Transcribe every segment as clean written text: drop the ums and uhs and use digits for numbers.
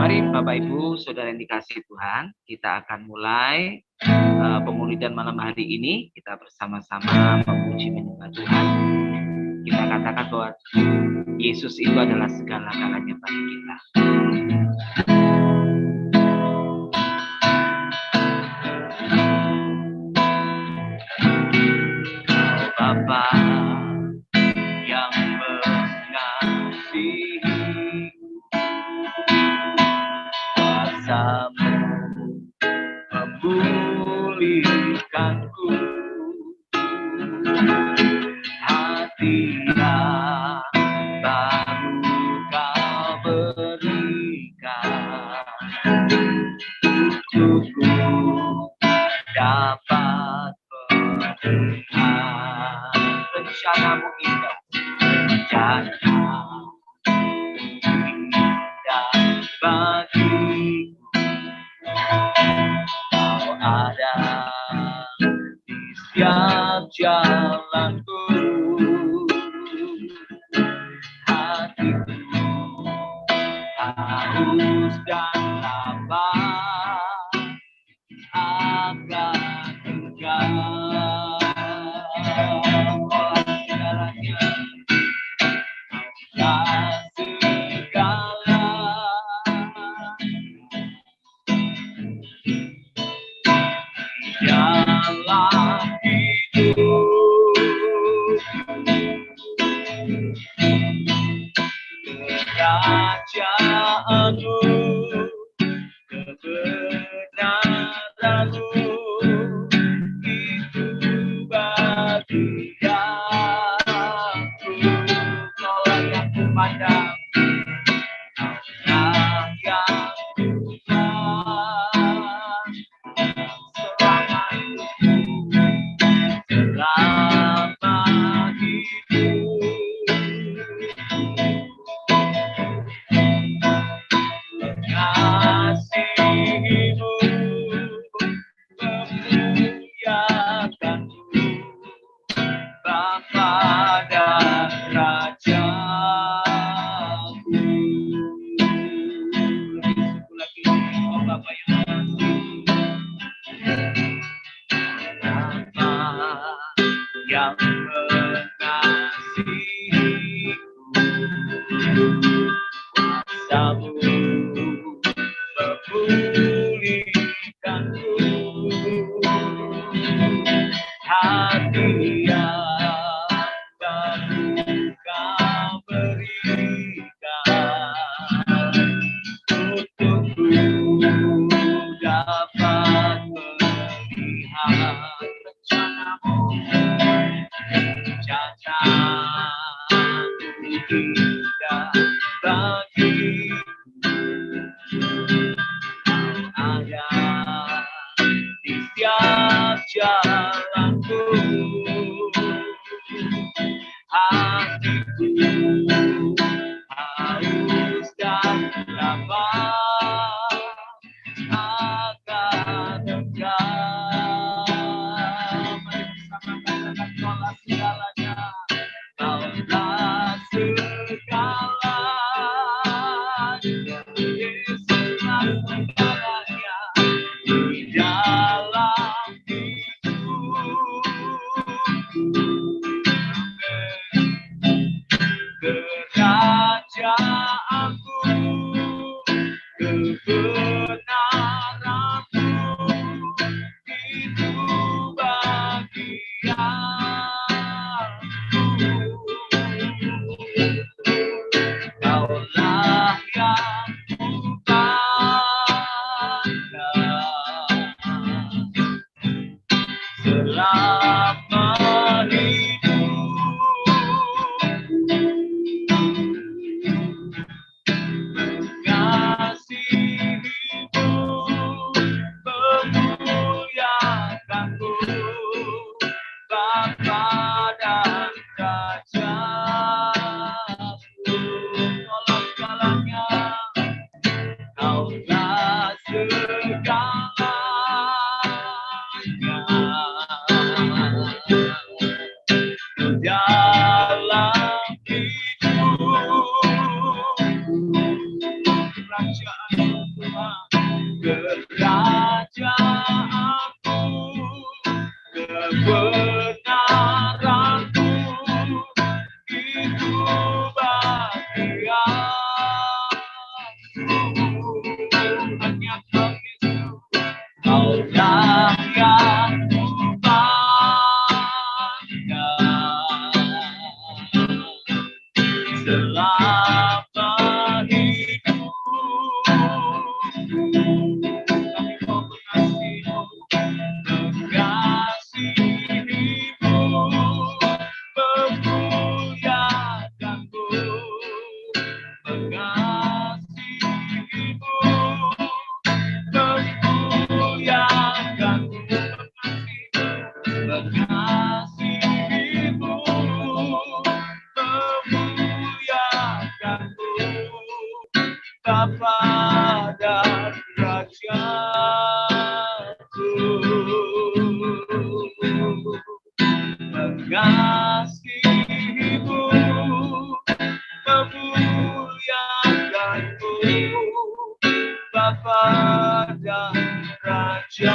Mari Bapak Ibu, Saudara yang dikasihi Tuhan, kita akan mulai pemuridan malam hari ini. Kita bersama-sama memuji menyembah Tuhan. Kita katakan bahwa Yesus itu adalah segala-galanya bagi kita. Bapa yang mengasihi, kuasa-Mu memulihkanku, hati yang baru Kau berikan, untukku dapat melihat rencana-Mu indah, rencana-Mu indah bagiku. Kau ada di setiap jalanku, hatiku haus dan lapar akan Engkau. Segalanya, Kaulah segala dalam hidup, kerajaan-Mu, kebenaran-Mu, itu bagianku. Kaulah yang kupandang, Kaulah yang kupandang, selama hidup. Mengasihi-Mu, memuliakan-Mu, Bapa dan Raja-Ku. Lagi, oh Bapa yang mengasihi, Bapa yang mengasihiku, kuasa-Mu memulihkanku, hati yang baru Kau berikan, untukku dapat melihat rencana-Mu, rencana-Mu indah bagiku. Kau ada di setiap jalanku, hatiku haus dan lapar akan Engkau. Mari bersama katakan, Kaulah segalanya, Kaulah segalanya, Yesuslah segalanya di dalam hidupku. Kerajaan-Mu, kebenaran-Mu, itu bagianku. Kaulah yang kupandang, selama hidup. Mengasihi-Mu, memuliakan-Mu, Bapa dan Raja-Ku. Kaulah segalanya, Kaulah segalanya dalam hidup. Kerajaan-Mu, kerajaanmu, kebenaranmu, itu bahagia. Hanya Kau Yesus, Kaulah yang selama hidup. Kami mau mengasihimu, memuliakanmu, mengasihimu, memuliakanmu, mengasihimu, memuliakanmu, Bapa dan Rajaku, mengasihimu, memuliakanmu, Bapa dan Rajaku.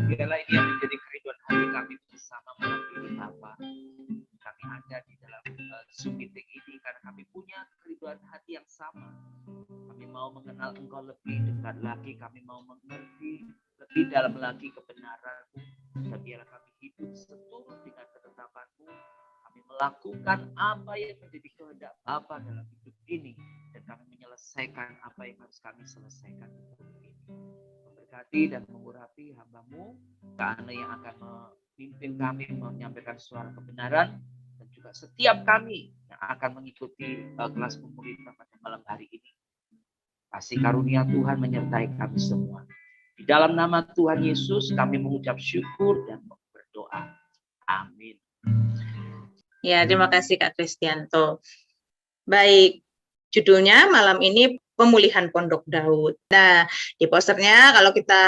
Biarlah ini yang menjadi kerinduan hati kami bersama malam ini, Bapa. Kami ada di dalam Zoom meeting ini karena kami punya kerinduan hati yang sama. Kami mau mengenal Engkau lebih dekat lagi, kami mau mengerti lebih dalam lagi kebenaran-Mu, dan biarlah kami hidup seturut dengan ketetapan-Mu. Kami melakukan apa yang menjadi kehendak Bapa dalam hidup ini, dan kami menyelesaikan apa yang harus kami selesaikan hidup ini. Memberkati dan mengurapi hamba-Mu, karena yang akan memimpin kami menyampaikan suara kebenaran, dan juga setiap kami yang akan mengikuti kelas pemulihan pada malam hari ini. Kasih karunia Tuhan menyertai kami semua. Di dalam nama Tuhan Yesus kami mengucap syukur dan berdoa. Amin. Ya, terima kasih Kak Kristianto. Baik, judulnya malam ini pemulihan Pondok Daud. Nah, di posternya kalau kita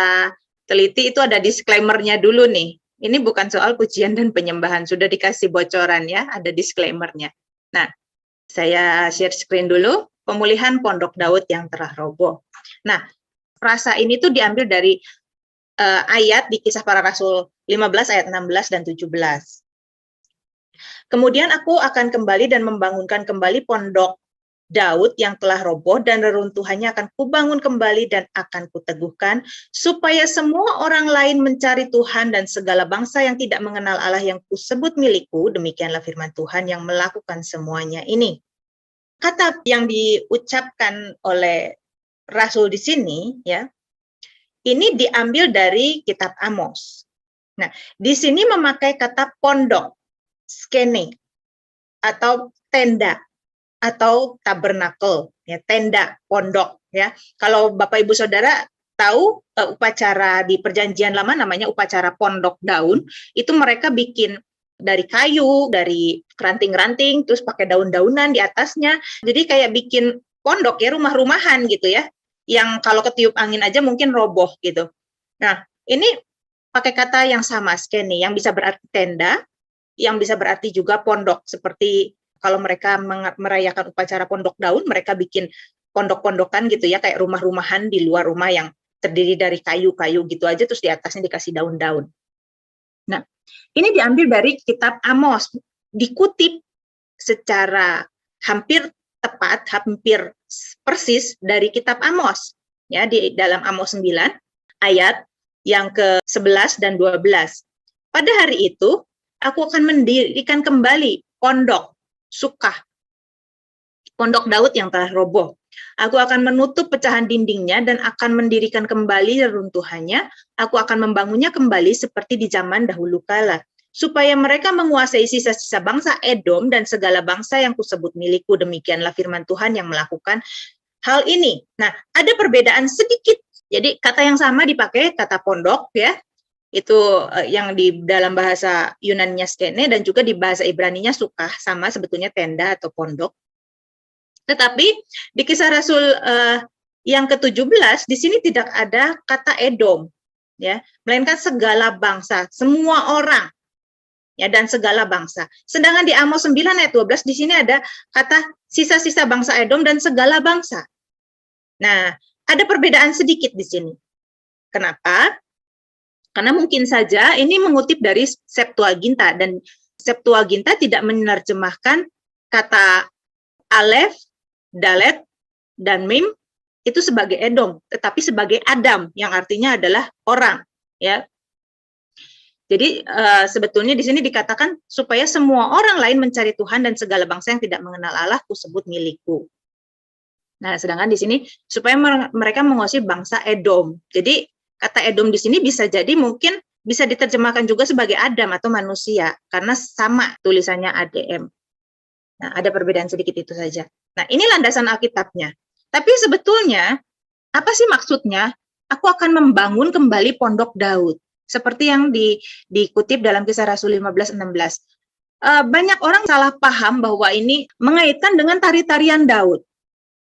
teliti itu ada disclaimer-nya dulu nih. Ini bukan soal pujian dan penyembahan, sudah dikasih bocoran ya, ada disclaimer-nya. Nah, saya share screen dulu, pemulihan Pondok Daud yang telah roboh. Nah, frasa ini tuh diambil dari ayat di Kisah Para Rasul 15 ayat 16 dan 17. Kemudian aku akan kembali dan membangunkan kembali Pondok Daud yang telah roboh, dan reruntuhannya akan kubangun kembali dan akan kuteguhkan, supaya semua orang lain mencari Tuhan dan segala bangsa yang tidak mengenal Allah yang kusebut milikku. Demikianlah firman Tuhan yang melakukan semuanya ini. Kata yang diucapkan oleh Rasul di sini, ya, ini diambil dari kitab Amos. Nah, di sini memakai kata pondok, skene, atau tenda, atau tabernakel, ya, tenda, pondok, ya. Kalau Bapak Ibu Saudara tahu upacara di Perjanjian Lama namanya upacara pondok daun, itu mereka bikin dari kayu, dari ranting-ranting, terus pakai daun-daunan di atasnya. Jadi kayak bikin pondok ya, rumah-rumahan gitu ya, yang kalau ketiup angin aja mungkin roboh gitu. Nah, ini pakai kata yang sama, skene, yang bisa berarti tenda, yang bisa berarti juga pondok, seperti kalau mereka merayakan upacara pondok daun, mereka bikin pondok-pondokan gitu ya, kayak rumah-rumahan di luar rumah yang terdiri dari kayu-kayu gitu aja, terus di atasnya dikasih daun-daun. Nah, ini diambil dari kitab Amos, dikutip secara hampir tepat, hampir persis dari kitab Amos. Ya, di dalam Amos 9 ayat yang ke-11 dan 12. Pada hari itu, aku akan mendirikan kembali pondok Sukah, Pondok Daud yang telah roboh. Aku akan menutup pecahan dindingnya dan akan mendirikan kembali reruntuhannya. Aku akan membangunnya kembali seperti di zaman dahulu kala, supaya mereka menguasai sisa-sisa bangsa Edom dan segala bangsa yang kusebut milikku. Demikianlah firman Tuhan yang melakukan hal ini. Nah, ada perbedaan sedikit. Jadi kata yang sama dipakai, kata pondok ya. Itu yang di dalam bahasa Yunaninya skene, dan juga di bahasa Ibraninya sukah, sama sebetulnya tenda atau pondok. Tetapi di Kisah Rasul yang ke-17 di sini tidak ada kata Edom, ya, melainkan segala bangsa, semua orang. ya, dan segala bangsa. Sedangkan di Amos 9 ayat 12 di sini ada kata sisa-sisa bangsa Edom dan segala bangsa. Nah, ada perbedaan sedikit di sini. Kenapa? Karena mungkin saja ini mengutip dari Septuaginta, dan Septuaginta tidak menerjemahkan kata Alef, Dalet, dan Mim itu sebagai Edom, tetapi sebagai Adam, yang artinya adalah orang, ya. Jadi sebetulnya di sini dikatakan supaya semua orang lain mencari Tuhan dan segala bangsa yang tidak mengenal Allah kusebut milikku. Nah, sedangkan di sini supaya mereka menguasai bangsa Edom. Jadi kata Edom di sini bisa jadi mungkin bisa diterjemahkan juga sebagai Adam atau manusia karena sama tulisannya ADM. Nah, ada perbedaan sedikit itu saja. Nah, ini landasan Alkitabnya. Tapi sebetulnya apa sih maksudnya? Aku akan membangun kembali pondok Daud. Seperti yang dikutip dalam Kisah Rasul 15:16. Banyak orang salah paham bahwa ini mengaitkan dengan tari-tarian Daud.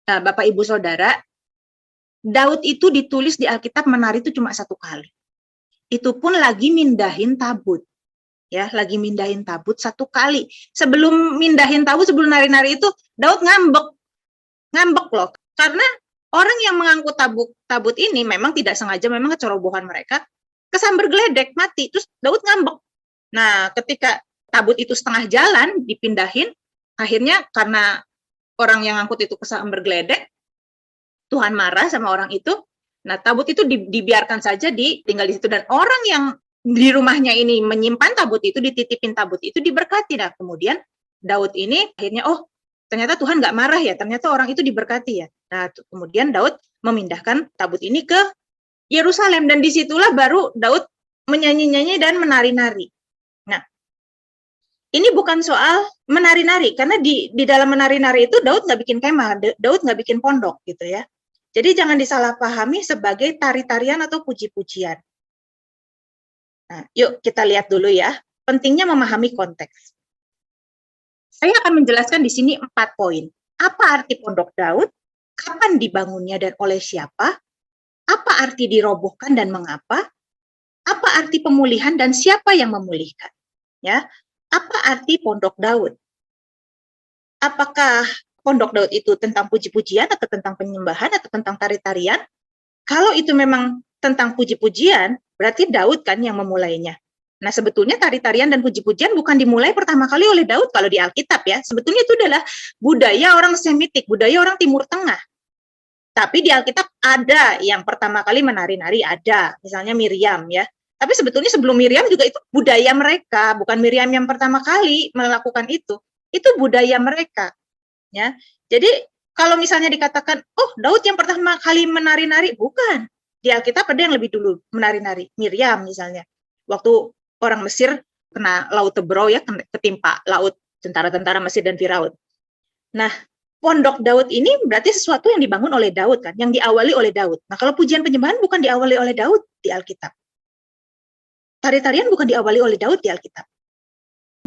Bapak Ibu Saudara, Daud itu ditulis di Alkitab menari itu cuma 1 kali. Itu pun lagi mindahin tabut. Ya, lagi mindahin tabut 1 kali. Sebelum mindahin tabut, sebelum nari-nari itu, Daud ngambek loh. Karena orang yang mengangkut tabut ini memang tidak sengaja, memang kecerobohan mereka, kesambar geledek, mati. Terus Daud ngambek. Nah, ketika tabut itu setengah jalan, dipindahin, akhirnya karena orang yang ngangkut itu kesambar geledek, Tuhan marah sama orang itu. Nah, tabut itu dibiarkan saja tinggal di situ. Dan orang yang di rumahnya ini menyimpan tabut itu, dititipin tabut itu, diberkati. Nah, kemudian Daud ini akhirnya, oh, ternyata Tuhan nggak marah ya, ternyata orang itu diberkati ya. Nah, kemudian Daud memindahkan tabut ini ke Yerusalem, dan disitulah baru Daud menyanyi-nyanyi dan menari-nari. Nah, ini bukan soal menari-nari, karena di dalam menari-nari itu Daud nggak bikin kemah, Daud nggak bikin pondok gitu ya. Jadi jangan disalahpahami sebagai tari-tarian atau puji-pujian. Nah, yuk kita lihat dulu ya, pentingnya memahami konteks. Saya akan menjelaskan di sini 4 poin. Apa arti pondok Daud? Kapan dibangunnya dan oleh siapa? Apa arti dirobohkan dan mengapa? Apa arti pemulihan dan siapa yang memulihkan? Ya, apa arti pondok Daud? Apakah pondok Daud itu tentang puji-pujian atau tentang penyembahan atau tentang tari-tarian? Kalau itu memang tentang puji-pujian, berarti Daud kan yang memulainya. Nah, sebetulnya tari-tarian dan puji-pujian bukan dimulai pertama kali oleh Daud kalau di Alkitab ya. Sebetulnya itu adalah budaya orang Semitik, budaya orang Timur Tengah. Tapi di Alkitab ada yang pertama kali menari-nari, ada. Misalnya Miriam ya. Tapi sebetulnya sebelum Miriam juga itu budaya mereka, bukan Miriam yang pertama kali melakukan itu. Itu budaya mereka. Ya. Jadi kalau misalnya dikatakan, oh Daud yang pertama kali menari-nari, bukan. Di Alkitab ada yang lebih dulu menari-nari. Miriam misalnya. Waktu orang Mesir kena Laut Tebrau ya, ketimpa laut tentara-tentara Mesir dan Firaun. Nah, pondok Daud ini berarti sesuatu yang dibangun oleh Daud kan, yang diawali oleh Daud. Nah, kalau pujian penyembahan bukan diawali oleh Daud di Alkitab. Tari-tarian bukan diawali oleh Daud di Alkitab.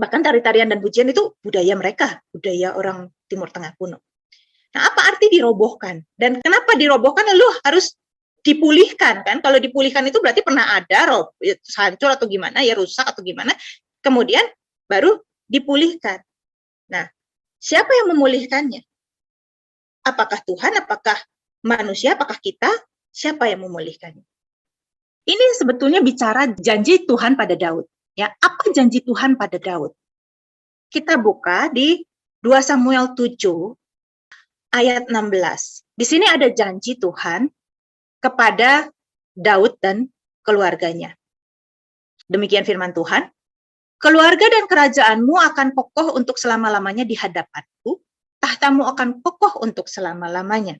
Bahkan tari-tarian dan pujian itu budaya mereka, budaya orang Timur Tengah kuno. Nah, apa arti dirobohkan? Dan kenapa dirobohkan lalu harus dipulihkan kan? Kalau dipulihkan itu berarti pernah ada hancur atau gimana ya, rusak atau gimana, kemudian baru dipulihkan. Nah, siapa yang memulihkannya? Apakah Tuhan, apakah manusia, apakah kita? Siapa yang memulihkannya? Ini sebetulnya bicara janji Tuhan pada Daud. Ya, apa janji Tuhan pada Daud? Kita buka di 2 Samuel 7 ayat 16. Di sini ada janji Tuhan kepada Daud dan keluarganya. Demikian firman Tuhan. Keluarga dan kerajaanmu akan kokoh untuk selama-lamanya di hadapanku. Tahtamu akan kokoh untuk selama-lamanya.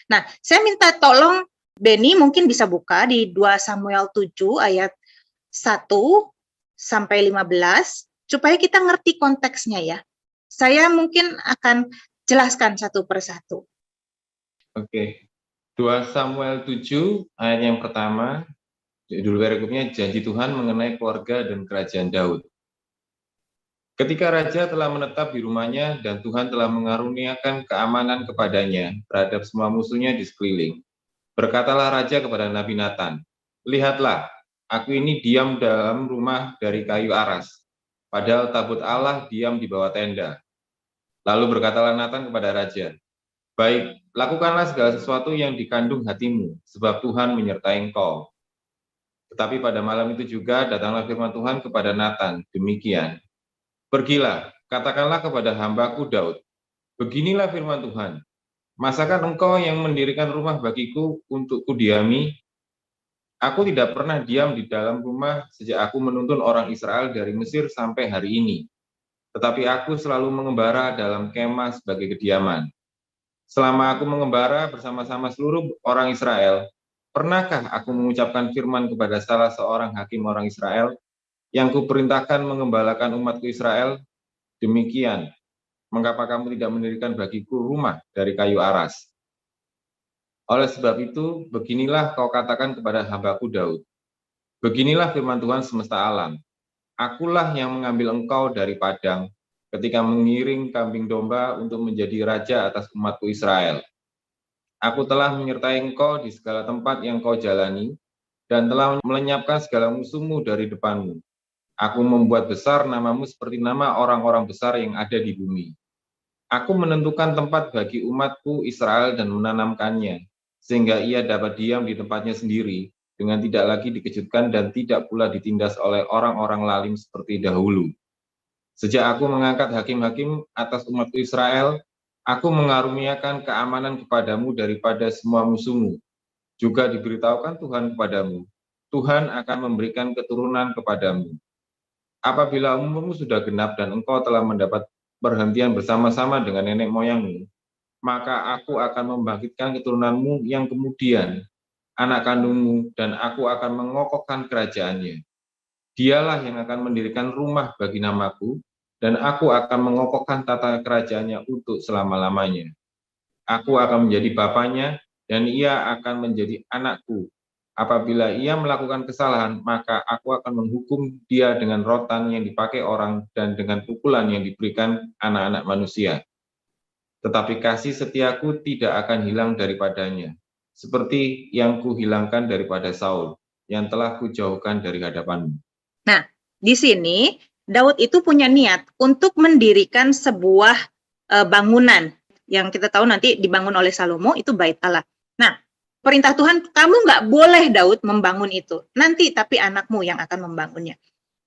Nah, saya minta tolong Benny mungkin bisa buka di 2 Samuel 7 ayat 1 sampai 15 supaya kita ngerti konteksnya ya. Saya mungkin akan jelaskan satu persatu. Oke. 2 Samuel 7 ayat yang pertama, judul perikopnya janji Tuhan mengenai keluarga dan kerajaan Daud. Ketika raja telah menetap di rumahnya dan Tuhan telah mengaruniakan keamanan kepadanya terhadap semua musuhnya di sekeliling, berkatalah raja kepada Nabi Nathan, lihatlah, aku ini diam dalam rumah dari kayu aras, padahal tabut Allah diam di bawah tenda. Lalu berkatalah Nathan kepada raja, baik, lakukanlah segala sesuatu yang dikandung hatimu, sebab Tuhan menyertai engkau. Tetapi pada malam itu juga datanglah firman Tuhan kepada Nathan, demikian, pergilah, katakanlah kepada hambaku Daud, beginilah firman Tuhan, masakan engkau yang mendirikan rumah bagiku untuk kudiami? Aku tidak pernah diam di dalam rumah sejak aku menuntun orang Israel dari Mesir sampai hari ini. Tetapi aku selalu mengembara dalam kemah sebagai kediaman. Selama aku mengembara bersama-sama seluruh orang Israel, pernahkah aku mengucapkan firman kepada salah seorang hakim orang Israel yang kuperintahkan mengembalakan umatku Israel? Demikian, mengapa kamu tidak mendirikan bagiku rumah dari kayu aras? Oleh sebab itu, beginilah kau katakan kepada hambaku Daud. Beginilah firman Tuhan semesta alam. Akulah yang mengambil engkau dari padang ketika mengiring kambing domba untuk menjadi raja atas umatku Israel. Aku telah menyertai engkau di segala tempat yang kau jalani dan telah melenyapkan segala musuhmu dari depanmu. Aku membuat besar namamu seperti nama orang-orang besar yang ada di bumi. Aku menentukan tempat bagi umatku Israel dan menanamkannya, sehingga ia dapat diam di tempatnya sendiri, dengan tidak lagi dikejutkan dan tidak pula ditindas oleh orang-orang lalim seperti dahulu. Sejak aku mengangkat hakim-hakim atas umatku Israel, aku mengaruniakan keamanan kepadamu daripada semua musuhmu. Juga diberitahukan Tuhan kepadamu, Tuhan akan memberikan keturunan kepadamu. Apabila umurmu sudah genap dan engkau telah mendapat perhentian bersama-sama dengan nenek moyangmu, maka aku akan membangkitkan keturunanmu yang kemudian, anak kandungmu, dan aku akan mengokohkan kerajaannya. Dialah yang akan mendirikan rumah bagi namaku, dan aku akan mengokohkan tata kerajaannya untuk selama-lamanya. Aku akan menjadi bapaknya, dan ia akan menjadi anakku. Apabila ia melakukan kesalahan, maka aku akan menghukum dia dengan rotan yang dipakai orang dan dengan pukulan yang diberikan anak-anak manusia. Tetapi kasih setiaku tidak akan hilang daripadanya, seperti yang kuhilangkan daripada Saul, yang telah kujauhkan dari hadapanmu. Nah, di sini Daud itu punya niat untuk mendirikan sebuah bangunan yang kita tahu nanti dibangun oleh Salomo, itu bait Allah. Nah, perintah Tuhan, kamu nggak boleh Daud membangun itu. Nanti tapi anakmu yang akan membangunnya.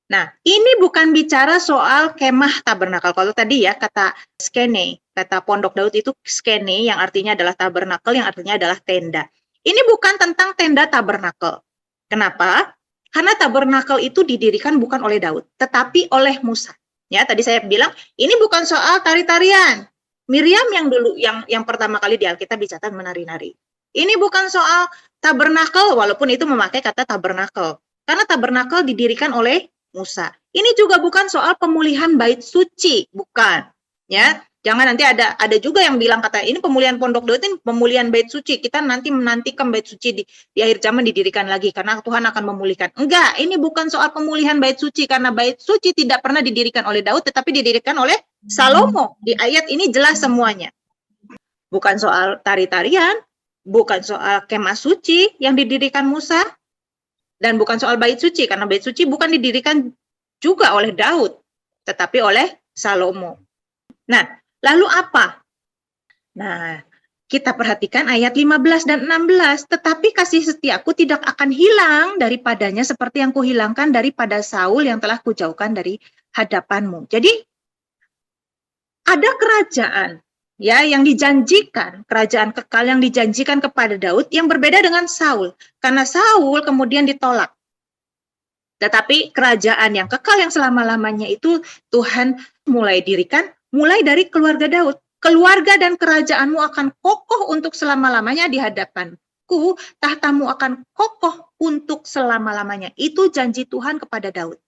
Nah, ini bukan bicara soal kemah tabernakel. Kalau tadi ya kata skene, kata pondok Daud itu skene yang artinya adalah tabernakel, yang artinya adalah tenda. Ini bukan tentang tenda tabernakel. Kenapa? Karena tabernakel itu didirikan bukan oleh Daud, tetapi oleh Musa. Ya, tadi saya bilang ini bukan soal tari-tarian. Miriam yang dulu yang pertama kali di Alkitab dicatat menari-nari. Ini bukan soal tabernakel, walaupun itu memakai kata tabernakel. Karena tabernakel didirikan oleh Musa. Ini juga bukan soal pemulihan bait suci, bukan. Ya, jangan nanti ada juga yang bilang kata ini pemulihan pondok Daud ini pemulihan bait suci. Kita nanti menantikan bait suci di akhir zaman didirikan lagi karena Tuhan akan memulihkan. Enggak, ini bukan soal pemulihan bait suci karena bait suci tidak pernah didirikan oleh Daud tetapi didirikan oleh Salomo. Di ayat ini jelas semuanya. Bukan soal tari-tarian, bukan soal kemah suci yang didirikan Musa, dan bukan soal bait suci, karena bait suci bukan didirikan juga oleh Daud, tetapi oleh Salomo. Nah, lalu apa? Nah, kita perhatikan ayat 15 dan 16, tetapi kasih setiaku tidak akan hilang daripadanya seperti yang kuhilangkan daripada Saul yang telah kujauhkan dari hadapanmu. Jadi, ada kerajaan ya yang dijanjikan, kerajaan kekal yang dijanjikan kepada Daud yang berbeda dengan Saul, karena Saul kemudian ditolak. Tetapi kerajaan yang kekal yang selama-lamanya itu Tuhan mulai dirikan mulai dari keluarga Daud. Keluarga dan kerajaanmu akan kokoh untuk selama-lamanya di hadapanku, tahtamu akan kokoh untuk selama-lamanya. Itu janji Tuhan kepada Daud.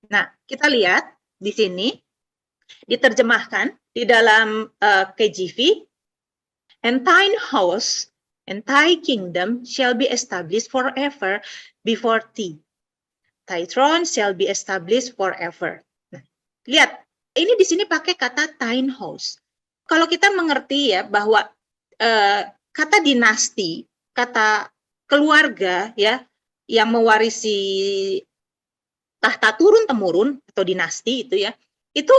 Nah, kita lihat di sini diterjemahkan di dalam KJV, and thine house and thy kingdom shall be established forever before thee. Thy throne shall be established forever. Nah, lihat, ini di sini pakai kata thine house. Kalau kita mengerti ya bahwa kata dinasti, kata keluarga ya yang mewarisi tahta turun-temurun atau dinasti itu ya, itu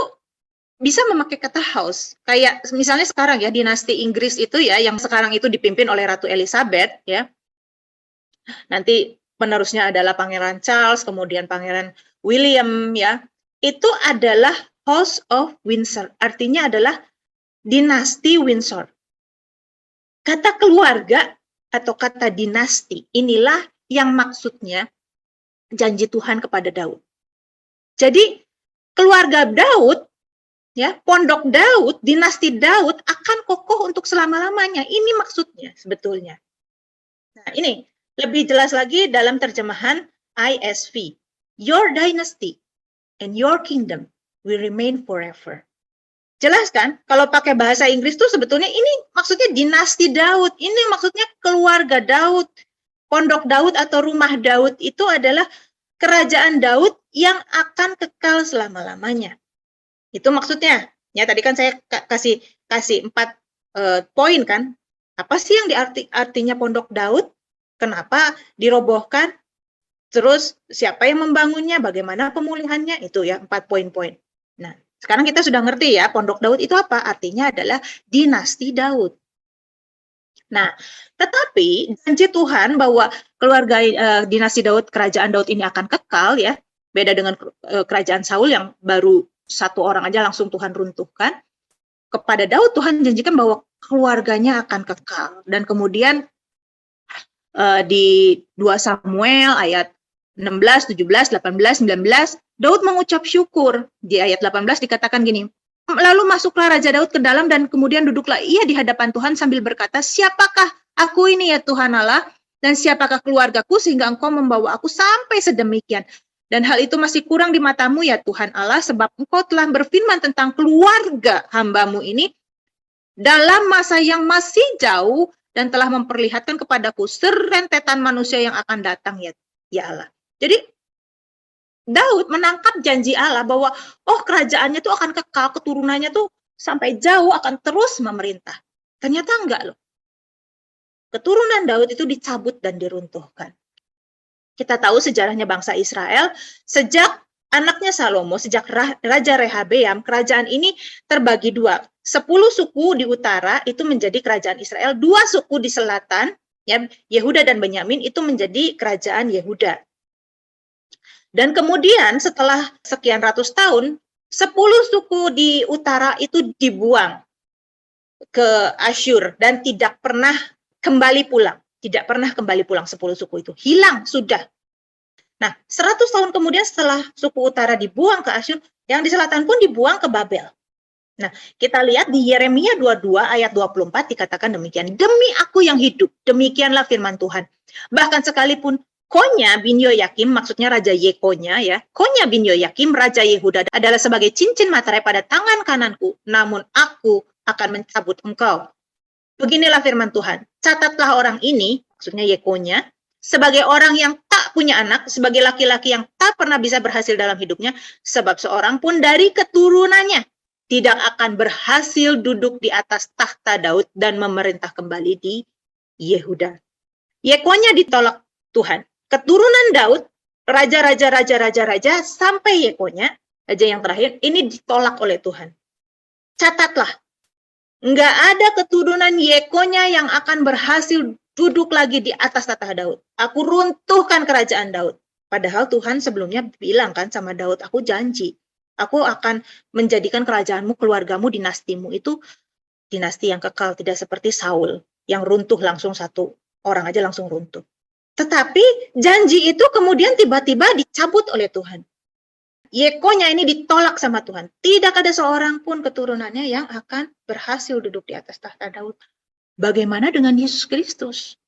bisa memakai kata house. Kayak misalnya sekarang ya, dinasti Inggris itu ya, yang sekarang itu dipimpin oleh Ratu Elizabeth ya. Nanti penerusnya adalah Pangeran Charles, kemudian Pangeran William ya. Itu adalah House of Windsor. Artinya adalah dinasti Windsor. Kata keluarga atau kata dinasti, inilah yang maksudnya janji Tuhan kepada Daud. Jadi keluarga Daud, ya, pondok Daud, dinasti Daud akan kokoh untuk selama-lamanya. Ini maksudnya sebetulnya. Nah, ini lebih jelas lagi dalam terjemahan ISV. Your dynasty and your kingdom will remain forever. Jelas kan? Kalau pakai bahasa Inggris tuh sebetulnya ini maksudnya dinasti Daud. Ini maksudnya keluarga Daud. Pondok Daud atau rumah Daud itu adalah kerajaan Daud yang akan kekal selama-lamanya. Itu maksudnya. Ya, tadi kan saya kasih 4 poin kan. Apa sih yang artinya pondok Daud? Kenapa dirobohkan? Terus siapa yang membangunnya? Bagaimana pemulihannya? Itu ya 4 poin-poin. Nah, sekarang kita sudah ngerti ya, pondok Daud itu apa? Artinya adalah dinasti Daud. Nah, tetapi janji Tuhan bahwa keluarga dinasti Daud, kerajaan Daud ini akan kekal ya. Beda dengan kerajaan Saul yang baru 1 orang aja langsung Tuhan runtuhkan. Kepada Daud Tuhan janjikan bahwa keluarganya akan kekal. Dan kemudian di 2 Samuel ayat 16, 17, 18, 19, Daud mengucap syukur. Di ayat 18 dikatakan gini, lalu masuklah Raja Daud ke dalam dan kemudian duduklah ia di hadapan Tuhan sambil berkata, siapakah aku ini ya Tuhan Allah, dan siapakah keluargaku sehingga engkau membawa aku sampai sedemikian. Dan hal itu masih kurang di matamu ya Tuhan Allah, sebab engkau telah berfirman tentang keluarga hambamu ini dalam masa yang masih jauh dan telah memperlihatkan kepadaku serentetan manusia yang akan datang ya Allah. Jadi Daud menangkap janji Allah bahwa kerajaannya tuh akan kekal, keturunannya tuh sampai jauh akan terus memerintah. Ternyata enggak loh. Keturunan Daud itu dicabut dan diruntuhkan. Kita tahu sejarahnya bangsa Israel, sejak anaknya Salomo, sejak Raja Rehabeam, kerajaan ini terbagi 2. 10 suku di utara itu menjadi kerajaan Israel, 2 suku di selatan, ya, Yehuda dan Benyamin itu menjadi kerajaan Yehuda. Dan kemudian setelah sekian ratus tahun, 10 suku di utara itu dibuang ke Asyur dan tidak pernah kembali pulang. Tidak pernah kembali pulang 10 suku itu. Hilang sudah. Nah, 100 tahun kemudian setelah suku utara dibuang ke Asyur, yang di selatan pun dibuang ke Babel. Nah, kita lihat di Yeremia 22 ayat 24 dikatakan demikian. Demi aku yang hidup, demikianlah firman Tuhan. Bahkan sekalipun Konya bin Yoyakim, maksudnya Raja Yekonya ya, Konya bin Yoyakim, Raja Yehuda adalah sebagai cincin materai pada tangan kananku, namun aku akan mencabut engkau. Beginilah firman Tuhan, catatlah orang ini, maksudnya Yekonya, sebagai orang yang tak punya anak, sebagai laki-laki yang tak pernah bisa berhasil dalam hidupnya, sebab seorang pun dari keturunannya tidak akan berhasil duduk di atas tahta Daud dan memerintah kembali di Yehuda. Yekonya ditolak Tuhan. Keturunan Daud, raja sampai Yekonya, raja yang terakhir, ini ditolak oleh Tuhan. Catatlah, nggak ada keturunan Yekonya yang akan berhasil duduk lagi di atas tahta Daud. Aku runtuhkan kerajaan Daud. Padahal Tuhan sebelumnya bilang kan sama Daud, aku janji, aku akan menjadikan kerajaanmu, keluargamu, dinastimu itu dinasti yang kekal, tidak seperti Saul yang runtuh langsung 1 orang aja langsung runtuh. Tetapi janji itu kemudian tiba-tiba dicabut oleh Tuhan. Yekonya ini ditolak sama Tuhan. Tidak ada seorang pun keturunannya yang akan berhasil duduk di atas tahta Daud. Bagaimana dengan Yesus Kristus?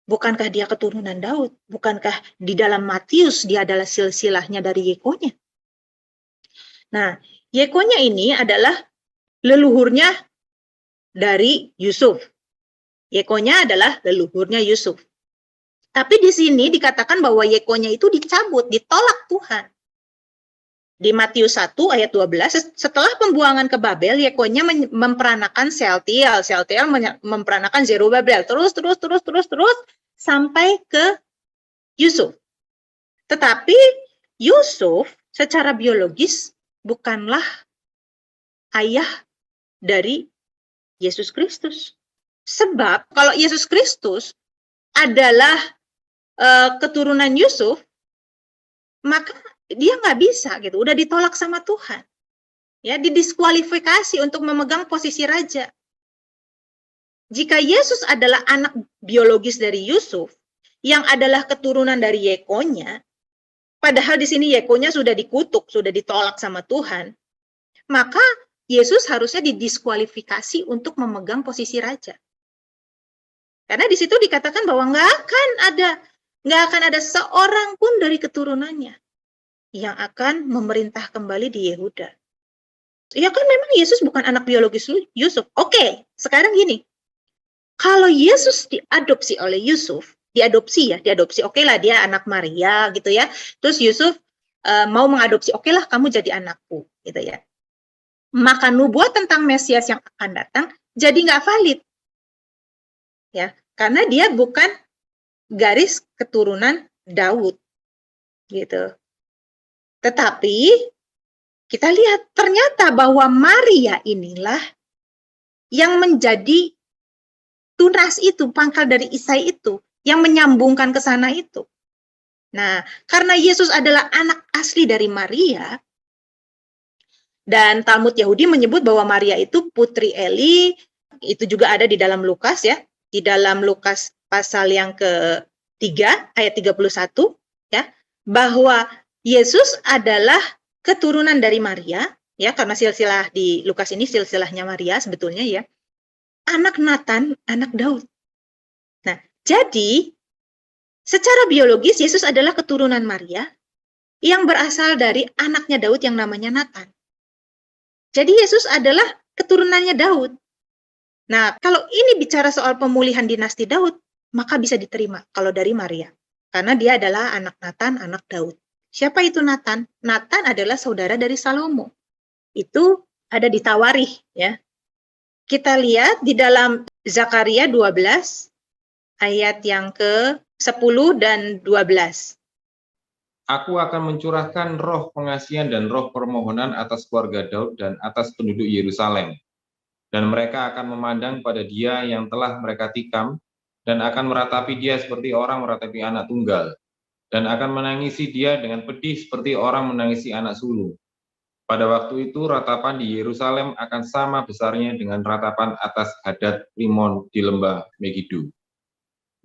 Bukankah dia keturunan Daud? Bukankah di dalam Matius dia adalah silsilahnya dari Yekonya? Nah, Yekonya ini adalah leluhurnya dari Yusuf. Yekonya adalah leluhurnya Yusuf. Tapi di sini dikatakan bahwa Yekonya itu dicabut, ditolak Tuhan. Di Matius 1 ayat 12, setelah pembuangan ke Babel, Yekonya memperanakan Sealtiel memperanakan Zerubabel, terus sampai ke Yusuf. Tetapi Yusuf secara biologis bukanlah ayah dari Yesus Kristus. Sebab kalau Yesus Kristus adalah keturunan Yusuf, maka dia nggak bisa gitu, udah ditolak sama Tuhan. Ya, didiskualifikasi untuk memegang posisi raja. Jika Yesus adalah anak biologis dari Yusuf, yang adalah keturunan dari Yekonya, padahal di sini Yekonya sudah dikutuk, sudah ditolak sama Tuhan, maka Yesus harusnya didiskualifikasi untuk memegang posisi raja. Karena di situ dikatakan bahwa nggak akan ada seorang pun dari keturunannya yang akan memerintah kembali di Yehuda. Ya kan memang Yesus bukan anak biologis Yusuf. Oke, sekarang gini. Kalau Yesus diadopsi oleh Yusuf, diadopsi, oke lah dia anak Maria gitu ya. Terus Yusuf mau mengadopsi, oke lah kamu jadi anakku gitu ya. Maka nubuat tentang Mesias yang akan datang jadi nggak valid. Ya, karena dia bukan garis keturunan Daud gitu. Tetapi kita lihat ternyata bahwa Maria inilah yang menjadi tunas itu, pangkal dari Isai itu, yang menyambungkan ke sana itu. Nah, karena Yesus adalah anak asli dari Maria, dan Talmud Yahudi menyebut bahwa Maria itu putri Eli, itu juga ada di dalam Lukas ya, di dalam Lukas pasal yang ke-3 ayat 31 ya, bahwa Yesus adalah keturunan dari Maria ya, karena silsilah di Lukas ini silsilahnya Maria sebetulnya ya. Anak Nathan, anak Daud. Nah, jadi secara biologis Yesus adalah keturunan Maria yang berasal dari anaknya Daud yang namanya Nathan. Jadi Yesus adalah keturunannya Daud. Nah, kalau ini bicara soal pemulihan dinasti Daud, maka bisa diterima kalau dari Maria. Karena dia adalah anak Nathan, anak Daud. Siapa itu Nathan? Nathan adalah saudara dari Salomo. Itu ada di Tawarikh ya. Kita lihat di dalam Zakaria 12 ayat yang ke-10 dan 12. Aku akan mencurahkan roh pengasihan dan roh permohonan atas keluarga Daud dan atas penduduk Yerusalem. Dan mereka akan memandang pada dia yang telah mereka tikam, dan akan meratapi dia seperti orang meratapi anak tunggal, dan akan menangisi dia dengan pedih seperti orang menangisi anak sulung. Pada waktu itu ratapan di Yerusalem akan sama besarnya dengan ratapan atas Hadad Rimon di lembah Megido.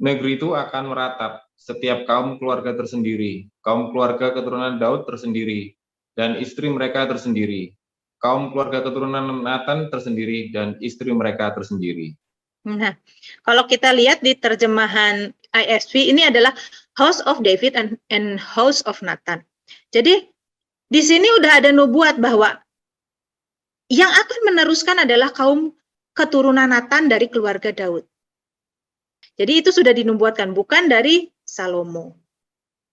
Negeri itu akan meratap, setiap kaum keluarga tersendiri, kaum keluarga keturunan Daud tersendiri, dan istri mereka tersendiri, kaum keluarga keturunan Nathan tersendiri, dan istri mereka tersendiri. Nah, kalau kita lihat di terjemahan ISV, ini adalah House of David and House of Nathan. Jadi, di sini udah ada nubuat bahwa yang akan meneruskan adalah kaum keturunan Nathan dari keluarga Daud. Jadi itu sudah dinubuatkan, bukan dari Salomo.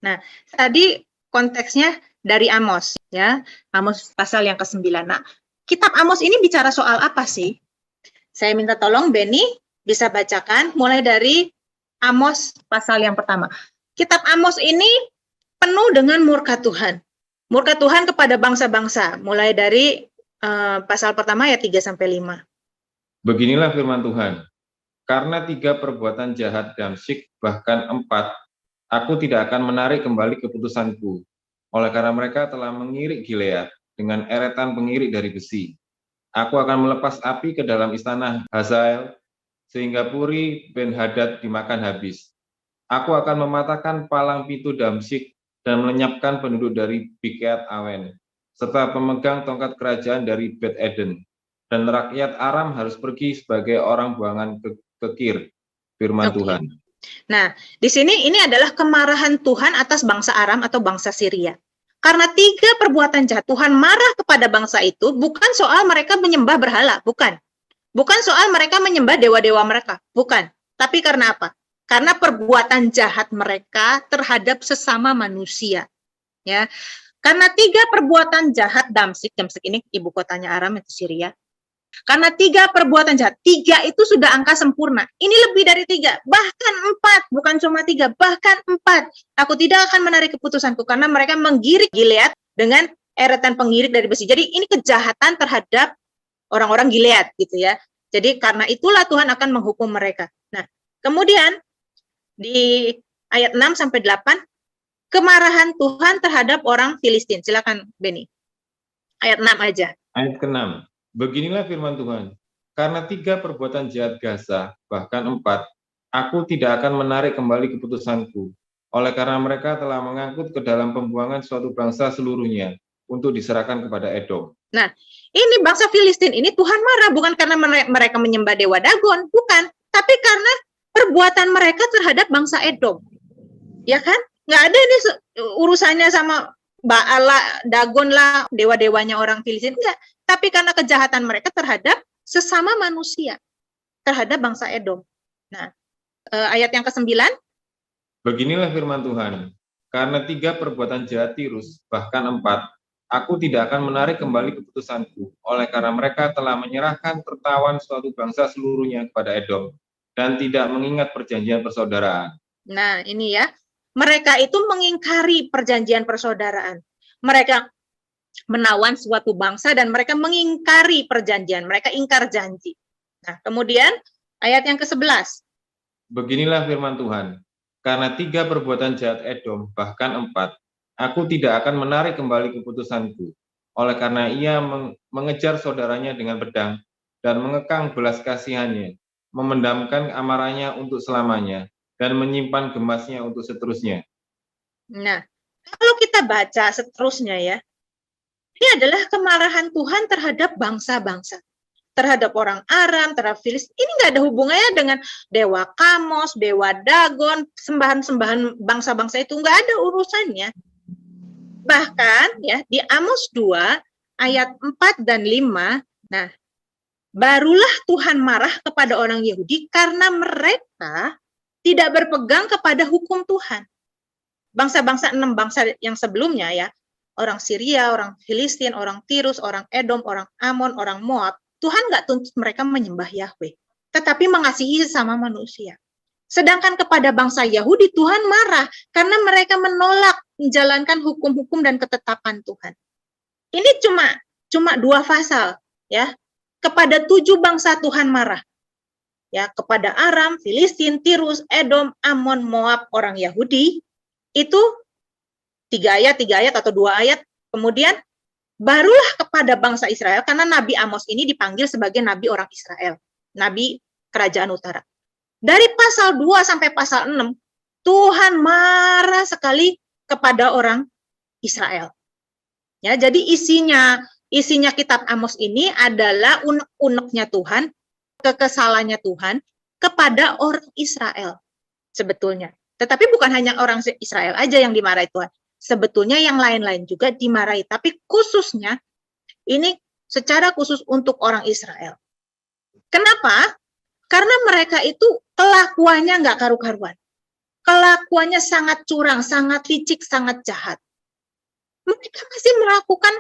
Nah, tadi konteksnya dari Amos, ya, Amos pasal yang ke-9. Nah, kitab Amos ini bicara soal apa sih? Saya minta tolong Benny bisa bacakan mulai dari Amos pasal yang pertama. Kitab Amos ini penuh dengan murka Tuhan. Murka Tuhan kepada bangsa-bangsa, mulai dari pasal pertama ayat 3-5. Beginilah firman Tuhan. Karena 3 perbuatan jahat Damsyik, bahkan 4, aku tidak akan menarik kembali keputusanku. Oleh karena mereka telah mengirik Gilead dengan eretan pengirik dari besi. Aku akan melepas api ke dalam istana Hazael, sehingga Puri Ben-Hadad dimakan habis. Aku akan mematahkan palang pintu Damsyik dan melenyapkan penduduk dari Bikeat Awen, serta pemegang tongkat kerajaan dari Bet Eden. Dan rakyat Aram harus pergi sebagai orang buangan ke Kir, firman Tuhan. Nah, di sini ini adalah kemarahan Tuhan atas bangsa Aram atau bangsa Syria. Karena 3 perbuatan jahat, Tuhan marah kepada bangsa itu bukan soal mereka menyembah berhala, bukan. Bukan soal mereka menyembah dewa-dewa mereka, bukan. Tapi karena apa? Karena perbuatan jahat mereka terhadap sesama manusia. Ya. Karena 3 perbuatan jahat Damsyik ini ibu kotanya Aram itu Syria. Karena 3 perbuatan jahat. 3 itu sudah angka sempurna. Ini lebih dari 3, bahkan 4, bukan cuma 3, bahkan 4. Aku tidak akan menarik keputusanku karena mereka menggirik Gilead dengan eretan pengirik dari besi. Jadi ini kejahatan terhadap orang-orang Gilead gitu ya. Jadi karena itulah Tuhan akan menghukum mereka. Nah, kemudian di ayat 6 sampai 8 kemarahan Tuhan terhadap orang Filistin. Silakan Beni. Ayat 6 aja. Ayat ke-6. Beginilah firman Tuhan. Karena 3 perbuatan jahat Gaza, bahkan 4, aku tidak akan menarik kembali keputusanku. Oleh karena mereka telah mengangkut ke dalam pembuangan suatu bangsa seluruhnya untuk diserahkan kepada Edom. Nah, ini bangsa Filistin ini Tuhan marah bukan karena mereka menyembah dewa Dagon, bukan, tapi karena perbuatan mereka terhadap bangsa Edom. Ya kan? Nggak ada ini urusannya sama Baal lah, Dagon lah, dewa-dewanya orang Filistin, enggak. Tapi karena kejahatan mereka terhadap sesama manusia, terhadap bangsa Edom. Nah, ayat yang ke-9. Beginilah firman Tuhan. Karena 3 perbuatan jahat Tirus, bahkan 4, aku tidak akan menarik kembali keputusanku. Oleh karena mereka telah menyerahkan tertawan suatu bangsa seluruhnya kepada Edom, dan tidak mengingat perjanjian persaudaraan. Nah, ini ya. Mereka itu mengingkari perjanjian persaudaraan. Mereka menawan suatu bangsa dan mereka mengingkari perjanjian. Mereka ingkar janji. Nah, kemudian ayat yang ke-11. Beginilah firman Tuhan. Karena 3 perbuatan jahat Edom, bahkan 4, aku tidak akan menarik kembali keputusanku. Oleh karena ia mengejar saudaranya dengan pedang dan mengekang belas kasihannya, memendamkan amarahnya untuk selamanya, dan menyimpan gemasnya untuk seterusnya. Nah, kalau kita baca seterusnya ya, ini adalah kemarahan Tuhan terhadap bangsa-bangsa. Terhadap orang Aram, terhadap Filistin. Ini nggak ada hubungannya dengan dewa Kamos, dewa Dagon, sembahan-sembahan bangsa-bangsa itu. Nggak ada urusannya. Bahkan ya di Amos 2, ayat 4 dan 5, nah, barulah Tuhan marah kepada orang Yahudi karena mereka tidak berpegang kepada hukum Tuhan. Bangsa-bangsa 6 bangsa yang sebelumnya ya, orang Syria, orang Filistin, orang Tirus, orang Edom, orang Amon, orang Moab, Tuhan nggak tuntut mereka menyembah Yahweh, tetapi mengasihi sesama manusia. Sedangkan kepada bangsa Yahudi Tuhan marah karena mereka menolak menjalankan hukum-hukum dan ketetapan Tuhan. Ini cuma 2 pasal ya. Kepada 7 bangsa Tuhan marah. Ya, kepada Aram, Filistin, Tirus, Edom, Amon, Moab, orang Yahudi, itu 3 ayat atau 2 ayat, kemudian barulah kepada bangsa Israel, karena Nabi Amos ini dipanggil sebagai Nabi orang Israel, Nabi Kerajaan Utara. Dari pasal 2 sampai pasal 6, Tuhan marah sekali kepada orang Israel. Ya, jadi isinya kitab Amos ini adalah unek-uneknya Tuhan, kekesalannya Tuhan kepada orang Israel sebetulnya. Tetapi bukan hanya orang Israel aja yang dimarahi Tuhan. Sebetulnya yang lain-lain juga dimarahi. Tapi khususnya ini secara khusus untuk orang Israel. Kenapa? Karena mereka itu kelakuannya nggak karu-karuan. Kelakuannya sangat curang, sangat licik, sangat jahat. Mereka masih melakukan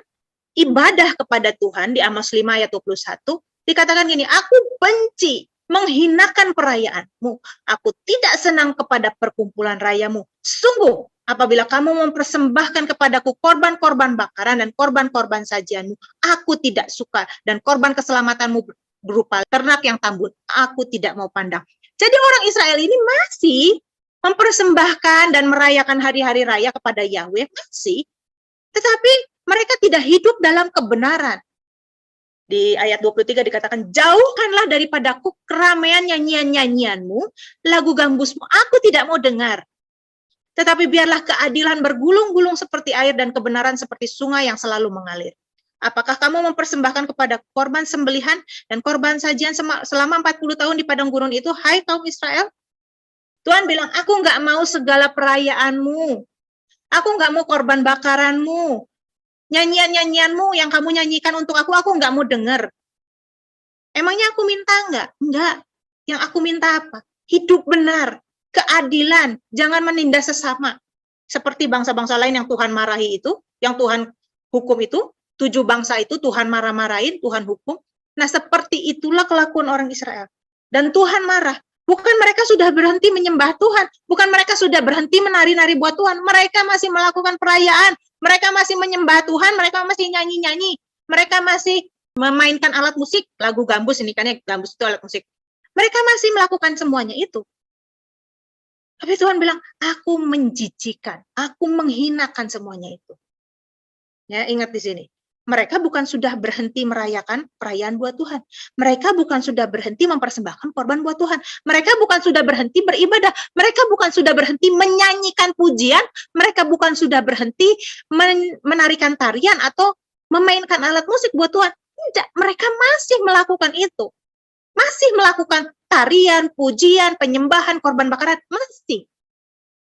ibadah kepada Tuhan di Amos 5 ayat 21. Dikatakan gini, aku benci menghinakan perayaanmu. Aku tidak senang kepada perkumpulan rayamu. Sungguh, apabila kamu mempersembahkan kepadaku korban-korban bakaran dan korban-korban sajianmu, aku tidak suka. Dan korban keselamatanmu berupa ternak yang tambun, aku tidak mau pandang. Jadi orang Israel ini masih mempersembahkan dan merayakan hari-hari raya kepada Yahweh, masih. Tetapi mereka tidak hidup dalam kebenaran. Di ayat 23 dikatakan, jauhkanlah daripadaku keramaian nyanyian-nyanyianmu, lagu gambusmu, aku tidak mau dengar. Tetapi biarlah keadilan bergulung-gulung seperti air dan kebenaran seperti sungai yang selalu mengalir. Apakah kamu mempersembahkan kepada korban sembelihan dan korban sajian selama 40 tahun di padang gurun itu, hai kaum Israel? Tuhan bilang, aku nggak mau segala perayaanmu. Aku nggak mau korban bakaranmu. Nyanyian-nyanyianmu yang kamu nyanyikan untuk aku nggak mau dengar. Emangnya aku minta nggak? Enggak. Yang aku minta apa? Hidup benar, keadilan, jangan menindas sesama. Seperti bangsa-bangsa lain yang Tuhan marahi itu, yang Tuhan hukum itu, 7 bangsa itu Tuhan marah-marahin, Tuhan hukum. Nah, seperti itulah kelakuan orang Israel. Dan Tuhan marah. Bukan mereka sudah berhenti menyembah Tuhan, bukan mereka sudah berhenti menari-nari buat Tuhan, mereka masih melakukan perayaan, mereka masih menyembah Tuhan, mereka masih nyanyi-nyanyi, mereka masih memainkan alat musik, lagu gambus ini kan ya, gambus itu alat musik. Mereka masih melakukan semuanya itu. Tapi Tuhan bilang, aku menjijikan, aku menghinakan semuanya itu. Ya, ingat di sini. Mereka bukan sudah berhenti merayakan perayaan buat Tuhan. Mereka bukan sudah berhenti mempersembahkan korban buat Tuhan. Mereka bukan sudah berhenti beribadah. Mereka bukan sudah berhenti menyanyikan pujian. Mereka bukan sudah berhenti menarikan tarian atau memainkan alat musik buat Tuhan. Tidak, mereka masih melakukan itu. Masih melakukan tarian, pujian, penyembahan, korban bakaran. Masih.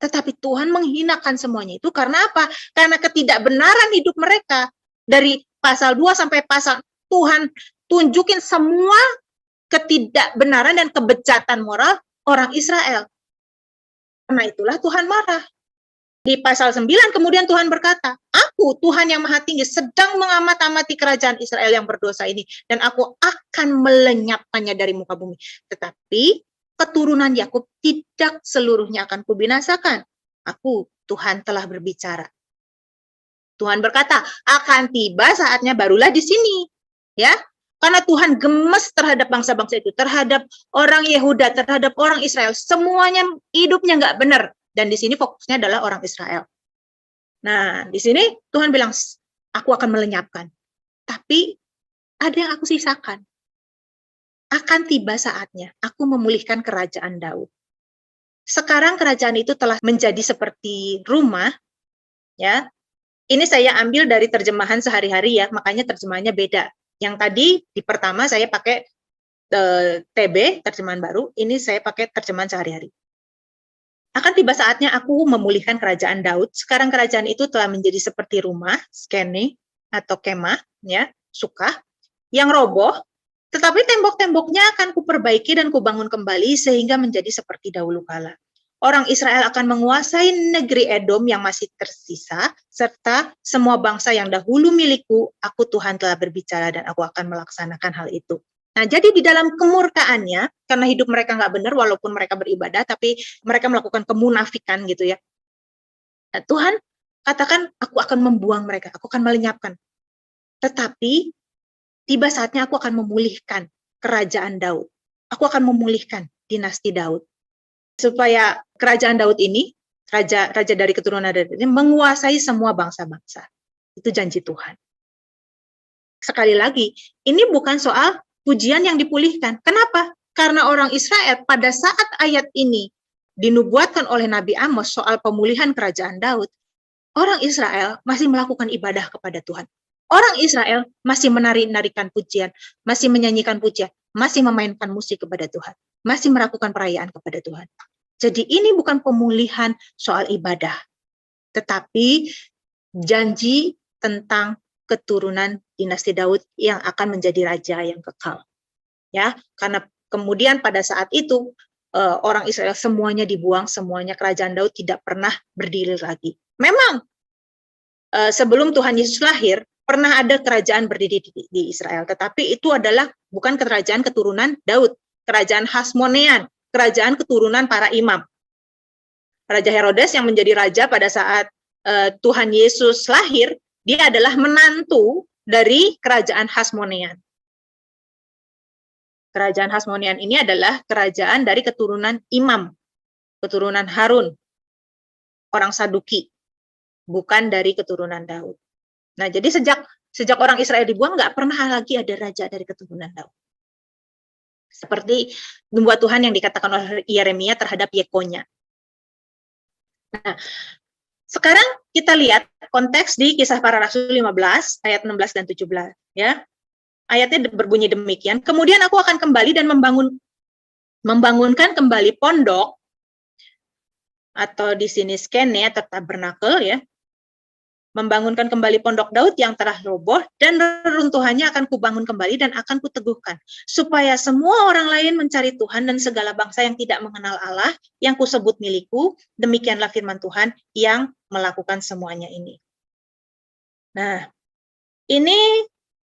Tetapi Tuhan menghinakan semuanya itu karena apa? Karena ketidakbenaran hidup mereka. Dari pasal 2 sampai pasal Tuhan tunjukin semua ketidakbenaran dan kebejatan moral orang Israel. Karena itulah Tuhan marah. Di pasal 9 kemudian Tuhan berkata, aku Tuhan yang Maha Tinggi sedang mengamat-amati kerajaan Israel yang berdosa ini. Dan aku akan melenyapkannya dari muka bumi. Tetapi keturunan Yakub tidak seluruhnya akan kubinasakan. Aku, Tuhan telah berbicara. Tuhan berkata, akan tiba saatnya barulah di sini. Ya, karena Tuhan gemes terhadap bangsa-bangsa itu, terhadap orang Yehuda, terhadap orang Israel. Semuanya hidupnya nggak benar. Dan di sini fokusnya adalah orang Israel. Nah, di sini Tuhan bilang, aku akan melenyapkan. Tapi ada yang aku sisakan. Akan tiba saatnya aku memulihkan kerajaan Daud. Sekarang kerajaan itu telah menjadi seperti rumah, ya. Ini saya ambil dari terjemahan sehari-hari ya, makanya terjemahannya beda. Yang tadi di pertama saya pakai TB, terjemahan baru, ini saya pakai terjemahan sehari-hari. Akan tiba saatnya aku memulihkan kerajaan Daud. Sekarang kerajaan itu telah menjadi seperti rumah, skene atau kemah, ya, sukah, yang roboh. Tetapi tembok-temboknya akan kuperbaiki dan kubangun kembali sehingga menjadi seperti dahulu kala. Orang Israel akan menguasai negeri Edom yang masih tersisa, serta semua bangsa yang dahulu milikku, aku Tuhan telah berbicara dan aku akan melaksanakan hal itu. Nah, jadi di dalam kemurkaannya, karena hidup mereka nggak benar, walaupun mereka beribadah, tapi mereka melakukan kemunafikan gitu ya. Nah, Tuhan katakan, aku akan membuang mereka, aku akan melenyapkan. Tetapi tiba saatnya aku akan memulihkan kerajaan Daud. Aku akan memulihkan dinasti Daud. Supaya kerajaan Daud ini, raja dari keturunan Daud ini, menguasai semua bangsa-bangsa. Itu janji Tuhan. Sekali lagi, ini bukan soal pujian yang dipulihkan. Kenapa? Karena orang Israel pada saat ayat ini dinubuatkan oleh Nabi Amos soal pemulihan kerajaan Daud, orang Israel masih melakukan ibadah kepada Tuhan. Orang Israel masih menari-narikan pujian, masih menyanyikan pujian, masih memainkan musik kepada Tuhan, masih melakukan perayaan kepada Tuhan. Jadi ini bukan pemulihan soal ibadah, tetapi janji tentang keturunan dinasti Daud yang akan menjadi raja yang kekal. Ya, karena kemudian pada saat itu orang Israel semuanya dibuang, semuanya kerajaan Daud tidak pernah berdiri lagi. Memang sebelum Tuhan Yesus lahir, pernah ada kerajaan berdiri di Israel, tetapi itu adalah bukan kerajaan keturunan Daud, kerajaan Hasmonean, kerajaan keturunan para imam. Raja Herodes yang menjadi raja pada saat Tuhan Yesus lahir, dia adalah menantu dari kerajaan Hasmonean. Kerajaan Hasmonean ini adalah kerajaan dari keturunan imam, keturunan Harun, orang Saduki, bukan dari keturunan Daud. Nah, jadi sejak orang Israel dibuang, nggak pernah lagi ada raja dari keturunan Daud. Seperti nubuat Tuhan yang dikatakan oleh Yeremia terhadap Yekonya. Nah, sekarang kita lihat konteks di Kisah Para Rasul 15, ayat 16 dan 17. Ya. Ayatnya berbunyi demikian, kemudian aku akan kembali dan membangunkan kembali pondok, atau di sini skene atau tabernakel ya, membangunkan kembali pondok Daud yang telah roboh, dan reruntuhannya akan kubangun kembali dan akan kuteguhkan, supaya semua orang lain mencari Tuhan dan segala bangsa yang tidak mengenal Allah, yang kusebut milikku, demikianlah firman Tuhan yang melakukan semuanya ini. Nah, ini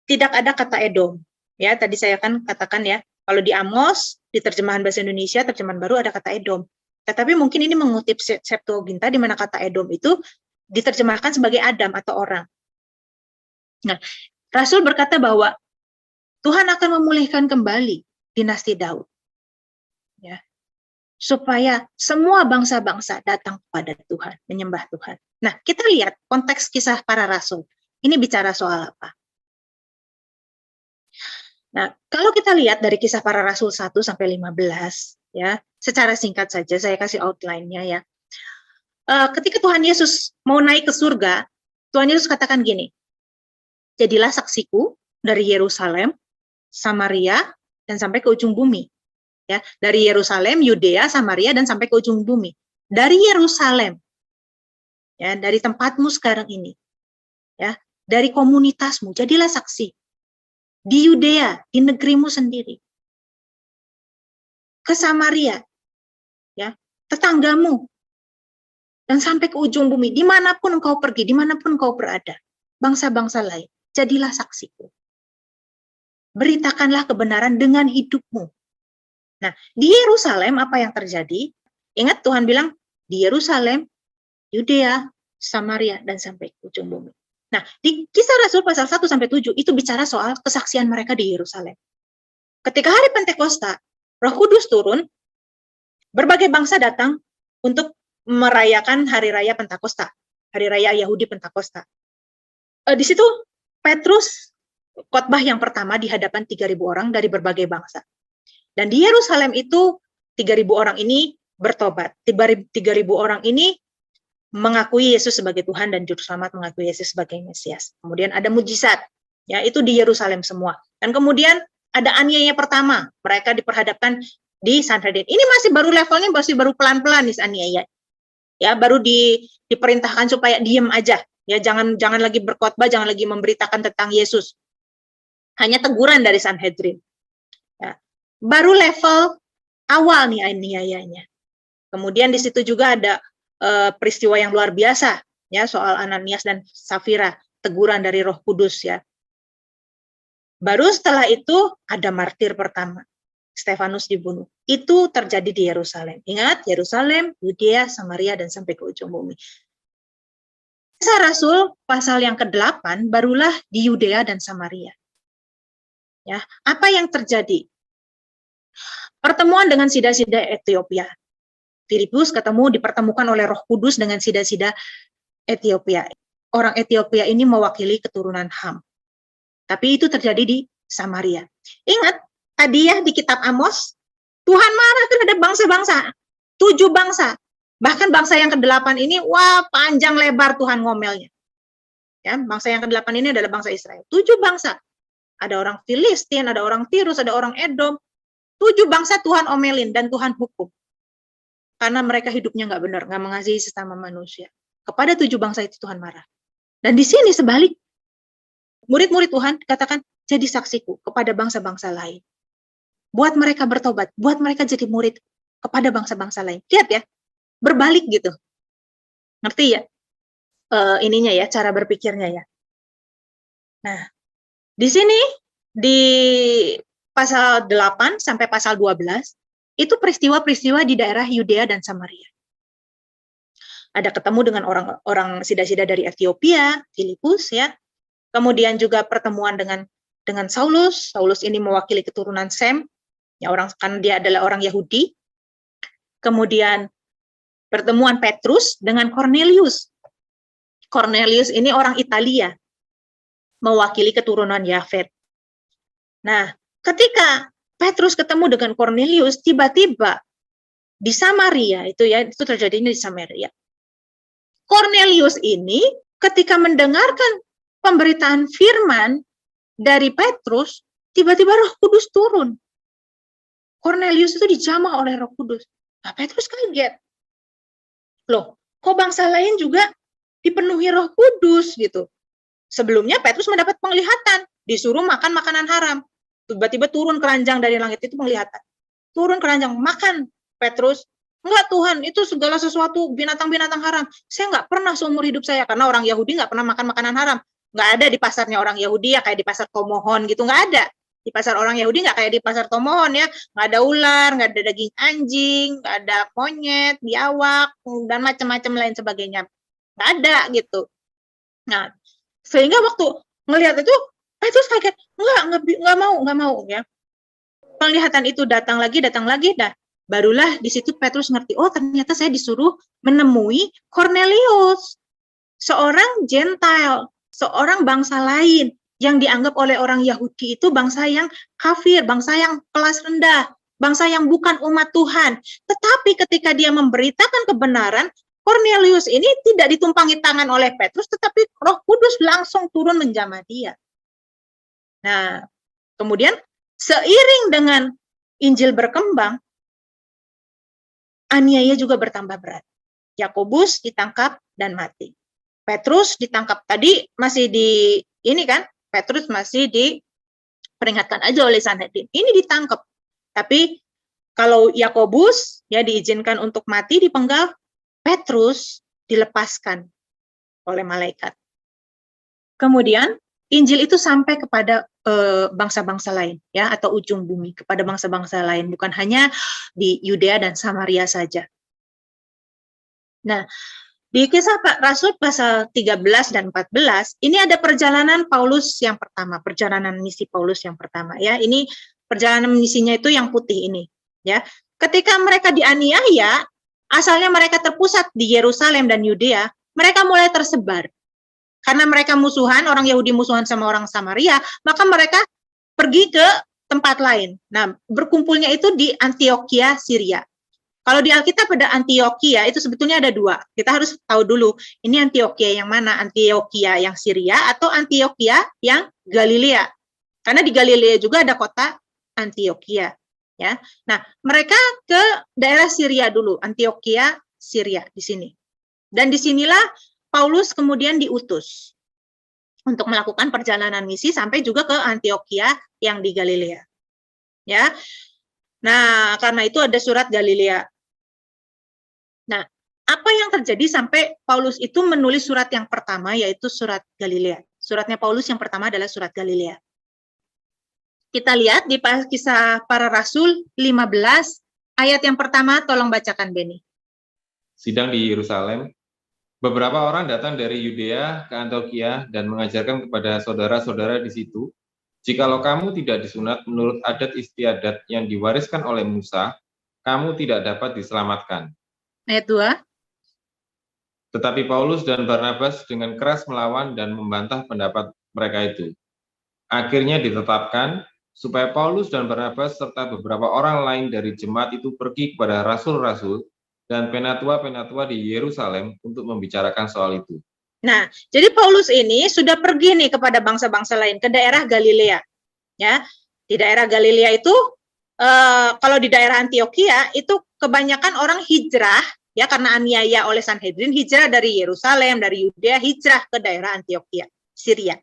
tidak ada kata Edom. Ya, tadi saya kan katakan ya, kalau di Amos, di terjemahan bahasa Indonesia, terjemahan baru ada kata Edom. Tetapi mungkin ini mengutip Septuaginta, di mana kata Edom itu diterjemahkan sebagai Adam atau orang. Nah, Rasul berkata bahwa Tuhan akan memulihkan kembali dinasti Daud. Ya, supaya semua bangsa-bangsa datang kepada Tuhan, menyembah Tuhan. Nah, kita lihat konteks kisah para rasul. Ini bicara soal apa? Nah, kalau kita lihat dari kisah para rasul 1 sampai 15, ya, secara singkat saja saya kasih outline-nya ya. Ketika Tuhan Yesus mau naik ke surga, Tuhan Yesus katakan gini, jadilah saksiku dari Yerusalem, Samaria, dan sampai ke ujung bumi. Ya, dari Yerusalem, Yudea, Samaria, dan sampai ke ujung bumi. Dari Yerusalem, ya, dari tempatmu sekarang ini, ya, dari komunitasmu, jadilah saksi. Di Yudea, di negerimu sendiri. Ke Samaria, ya, tetanggamu, dan sampai ke ujung bumi, dimanapun engkau pergi, dimanapun engkau berada, bangsa-bangsa lain, jadilah saksiku. Beritakanlah kebenaran dengan hidupmu. Nah, di Yerusalem apa yang terjadi? Ingat Tuhan bilang, di Yerusalem, Yudea, Samaria, dan sampai ke ujung bumi. Nah, di Kisah Rasul pasal 1-7 itu bicara soal kesaksian mereka di Yerusalem. Ketika hari Pentakosta, Roh Kudus turun, berbagai bangsa datang untuk merayakan hari raya Pentakosta, hari raya Yahudi Pentakosta. Di situ Petrus khotbah yang pertama di hadapan 3.000 orang dari berbagai bangsa. Dan di Yerusalem itu 3.000 orang ini bertobat. 3.000 orang ini mengakui Yesus sebagai Tuhan dan Juru Selamat, mengakui Yesus sebagai Mesias. Kemudian ada mujizat, ya, itu di Yerusalem semua. Dan kemudian ada aniaya pertama, mereka diperhadapkan di Sanhedrin. Ini masih baru levelnya, masih baru pelan-pelan nih aniaya. Ya, baru diperintahkan supaya diem aja, ya, jangan lagi berkhotbah, jangan lagi memberitakan tentang Yesus. Hanya teguran dari Sanhedrin. Ya. Baru level awal nih aniayanya. Kemudian di situ juga ada peristiwa yang luar biasa, ya, soal Ananias dan Safira, teguran dari Roh Kudus, ya. Baru setelah itu ada martir pertama, Stefanus dibunuh. Itu terjadi di Yerusalem. Ingat, Yerusalem, Yudea, Samaria, dan sampai ke ujung bumi. Kisah Rasul pasal yang ke-8 barulah di Yudea dan Samaria. Ya, apa yang terjadi? Pertemuan dengan sida-sida Ethiopia. Filipus dipertemukan oleh Roh Kudus dengan sida-sida Ethiopia. Orang Ethiopia ini mewakili keturunan Ham. Tapi itu terjadi di Samaria. Ingat, tadi ya di kitab Amos, Tuhan marah terhadap bangsa-bangsa. 7 bangsa. Bahkan bangsa yang ke-8 ini, wah, panjang lebar Tuhan ngomelnya. Ya, bangsa yang ke-8 ini adalah bangsa Israel. 7 bangsa. Ada orang Filistin, ada orang Tirus, ada orang Edom. 7 bangsa Tuhan omelin dan Tuhan hukum. Karena mereka hidupnya nggak benar, nggak mengasihi sesama manusia. Kepada 7 bangsa itu Tuhan marah. Dan di sini sebalik, murid-murid Tuhan katakan, jadi saksiku kepada bangsa-bangsa lain. Buat mereka bertobat, buat mereka jadi murid kepada bangsa-bangsa lain. Lihat ya, berbalik gitu. Ngerti ya? Ininya ya, cara berpikirnya ya. Nah, di sini, di pasal 8 sampai pasal 12, itu peristiwa-peristiwa di daerah Yudea dan Samaria. Ada ketemu dengan orang sida-sida dari Ethiopia, Filipus, ya. Kemudian juga pertemuan dengan Saulus. Saulus ini mewakili keturunan Sem, ya, kan dia adalah orang Yahudi. Kemudian pertemuan Petrus dengan Cornelius. Cornelius ini orang Italia, mewakili keturunan Yafet. Nah, ketika Petrus ketemu dengan Cornelius, tiba-tiba di Samaria, itu terjadinya di Samaria. Cornelius ini ketika mendengarkan pemberitaan firman dari Petrus, tiba-tiba Roh Kudus turun. Cornelius itu dijamah oleh Roh Kudus. Nah, Petrus kaget. Loh, kok bangsa lain juga dipenuhi Roh Kudus gitu. Sebelumnya Petrus mendapat penglihatan, disuruh makan makanan haram. Tiba-tiba turun keranjang dari langit, itu penglihatan. Turun keranjang, makan. Petrus, enggak Tuhan, itu segala sesuatu binatang-binatang haram. Saya enggak pernah seumur hidup saya, karena orang Yahudi enggak pernah makan makanan haram. Enggak ada di pasarnya orang Yahudi ya, kayak di pasar Tomohon gitu, enggak ada. Di pasar orang Yahudi nggak kayak di pasar Tomohon ya, nggak ada ular, nggak ada daging anjing, nggak ada monyet, biawak, dan macam-macam lain sebagainya. Nggak ada gitu. Nah, sehingga waktu ngelihat itu, Petrus kaget, nggak mau ya. Penglihatan itu datang lagi, dah. Barulah di situ Petrus ngerti, oh ternyata saya disuruh menemui Cornelius, seorang Gentile, seorang bangsa lain yang dianggap oleh orang Yahudi itu bangsa yang kafir, bangsa yang kelas rendah, bangsa yang bukan umat Tuhan. Tetapi ketika dia memberitakan kebenaran, Cornelius ini tidak ditumpangi tangan oleh Petrus, tetapi Roh Kudus langsung turun menjamah dia. Nah, kemudian seiring dengan Injil berkembang, aniaya juga bertambah berat. Yakobus ditangkap dan mati. Petrus ditangkap tadi masih di ini kan, Petrus masih diperingatkan aja oleh Sanhedrin. Ini ditangkap. Tapi kalau Yakobus ya diizinkan untuk mati dipenggal, Petrus dilepaskan oleh malaikat. Kemudian Injil itu sampai kepada bangsa-bangsa lain ya, atau ujung bumi, kepada bangsa-bangsa lain, bukan hanya di Yudea dan Samaria saja. Nah, di Kisah Rasul pasal 13 dan 14, ini ada perjalanan Paulus yang pertama, perjalanan misi Paulus yang pertama ya. Ini perjalanan misinya itu yang putih ini ya. Ketika mereka dianiaya, asalnya mereka terpusat di Yerusalem dan Yudea, mereka mulai tersebar. Karena mereka musuhan, orang Yahudi musuhan sama orang Samaria, maka mereka pergi ke tempat lain. Nah, berkumpulnya itu di Antioquia, Syria. Kalau di Alkitab pada Antioquia itu sebetulnya ada dua. Kita harus tahu dulu, ini Antioquia yang mana? Antioquia yang Syria atau Antioquia yang Galilea. Karena di Galilea juga ada kota Antioquia. Ya. Nah, mereka ke daerah Syria dulu, Antioquia, Syria di sini. Dan disinilah Paulus kemudian diutus untuk melakukan perjalanan misi sampai juga ke Antioquia yang di Galilea. Ya. Nah, karena itu ada surat Galilea. Nah, apa yang terjadi sampai Paulus itu menulis surat yang pertama, yaitu surat Galilea. Suratnya Paulus yang pertama adalah surat Galilea. Kita lihat di Kisah Para Rasul 15, ayat yang pertama, tolong bacakan Beni. Sidang di Yerusalem, beberapa orang datang dari Yudea ke Antioquia dan mengajarkan kepada saudara-saudara di situ, jikalau kamu tidak disunat menurut adat istiadat yang diwariskan oleh Musa, kamu tidak dapat diselamatkan. Ayat 2. Tetapi Paulus dan Barnabas dengan keras melawan dan membantah pendapat mereka itu. Akhirnya ditetapkan supaya Paulus dan Barnabas serta beberapa orang lain dari jemaat itu pergi kepada rasul-rasul dan penatua-penatua di Yerusalem untuk membicarakan soal itu. Nah, jadi Paulus ini sudah pergi nih kepada bangsa-bangsa lain, ke daerah Galilea. Ya, di daerah Galilea itu, kalau di daerah Antioquia itu kebanyakan orang hijrah, ya karena aniaya oleh Sanhedrin, hijrah dari Yerusalem, dari Yudea, hijrah ke daerah Antioquia, Syria.